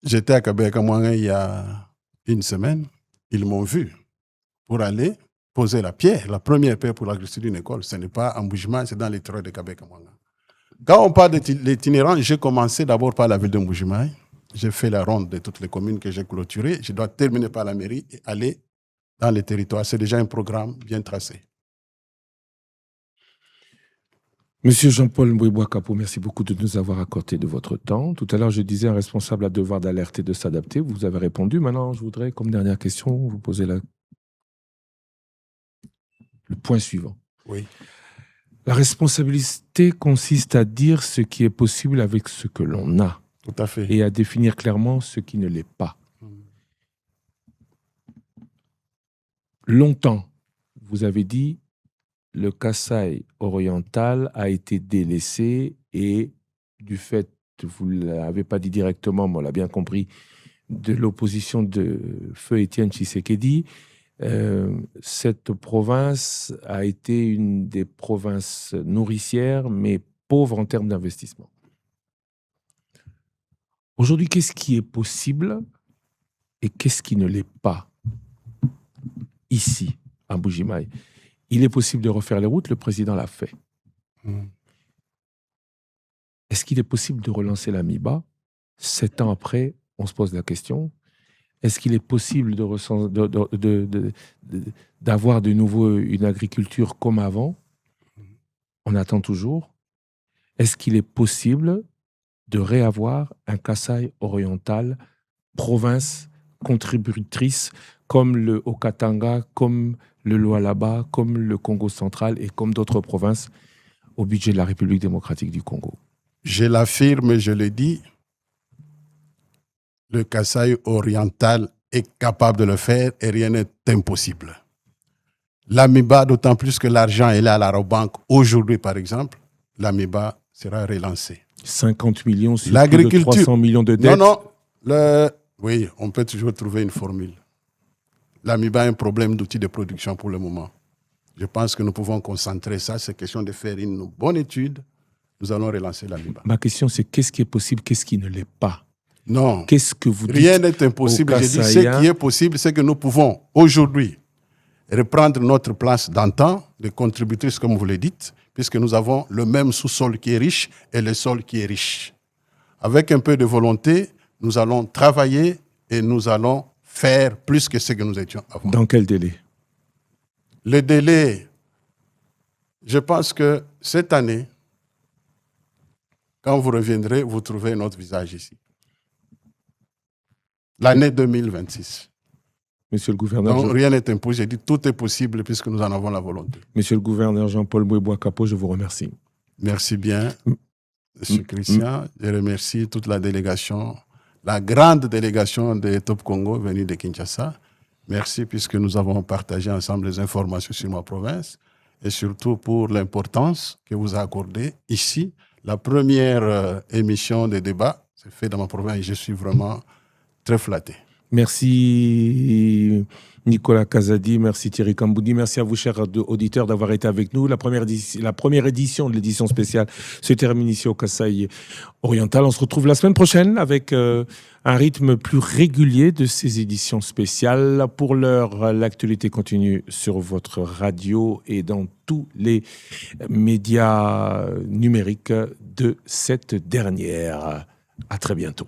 J'étais à Kabeka-Mwanga il y a 1 semaine. Ils m'ont vu pour aller poser la pierre, la première pierre pour la construction d'une école. Ce n'est pas en Mbuji-Mayi, c'est dans les terroirs de Kabeka-Mwanga. Quand on parle de l'itinérance, j'ai commencé d'abord par la ville de Mbuji-Mayi. J'ai fait la ronde de toutes les communes que j'ai clôturées. Je dois terminer par la mairie et aller dans les territoires. C'est déjà un programme bien tracé. Monsieur Jean-Paul Mbouéka, merci beaucoup de nous avoir accordé de votre temps. Tout à l'heure, je disais un responsable a devoir d'alerter, de s'adapter. Vous avez répondu. Maintenant, je voudrais, comme dernière question, vous poser le point suivant. Oui. La responsabilité consiste à dire ce qui est possible avec ce que l'on a. Tout à fait. Et à définir clairement ce qui ne l'est pas. Longtemps, vous avez dit, le Kasaï oriental a été délaissé et du fait, vous ne l'avez pas dit directement, mais on l'a bien compris, de l'opposition de feu Étienne Tshisekedi, cette province a été une des provinces nourricières, mais pauvre en termes d'investissement. Aujourd'hui, qu'est-ce qui est possible et qu'est-ce qui ne l'est pas ici, à Mbuji-Mayi? Il est possible de refaire les routes, le président l'a fait. Est-ce qu'il est possible de relancer la MIBA? 7 ans après, on se pose la question. Est-ce qu'il est possible d'avoir de nouveau une agriculture comme avant? On attend toujours. Est-ce qu'il est possible de réavoir un Kasaï oriental, province contributrice, comme le Haut-Katanga, comme le Lualaba, comme le Congo central et comme d'autres provinces au budget de la République démocratique du Congo? Je l'affirme, je le dis, le Kasaï oriental est capable de le faire et rien n'est impossible. L'Amiba, d'autant plus que l'argent est là à la banque aujourd'hui, par exemple, l'Amiba sera relancé. 50 millions sur plus de 300 millions de dettes. Non, oui, on peut toujours trouver une formule. L'Amiba a un problème d'outils de production pour le moment. Je pense que nous pouvons concentrer ça. C'est question de faire une bonne étude. Nous allons relancer l'Amiba. Ma question, c'est qu'est-ce qui est possible, qu'est-ce qui ne l'est pas? Non. Qu'est-ce que vous dites? Rien n'est impossible. Je dis ce qui est possible, c'est que nous pouvons aujourd'hui reprendre notre place d'antan, de contributrice, comme vous le dites, puisque nous avons le même sous-sol qui est riche et le sol qui est riche. Avec un peu de volonté, nous allons travailler et nous allons faire plus que ce que nous étions avant. Dans quel délai? Le délai, je pense que cette année, quand vous reviendrez, vous trouverez notre visage ici. L'année 2026. Monsieur le gouverneur. Donc, rien n'est impossible. J'ai dit tout est possible puisque nous en avons la volonté. Monsieur le gouverneur Jean-Paul Bouébois-Capo, je vous remercie. Merci bien, Monsieur Christian. Je remercie toute la délégation, la grande délégation de Top Congo venue de Kinshasa. Merci puisque nous avons partagé ensemble les informations sur ma province et surtout pour l'importance que vous accordez ici. La première émission de débat s'est faite dans ma province et je suis vraiment très flatté. Merci Nicolas Kazadi, merci Thierry Kamboudi, merci à vous chers auditeurs d'avoir été avec nous. La première édition de l'édition spéciale se termine ici au Kasaï oriental. On se retrouve la semaine prochaine avec un rythme plus régulier de ces éditions spéciales. Pour l'heure, l'actualité continue sur votre radio et dans tous les médias numériques de cette dernière. À très bientôt.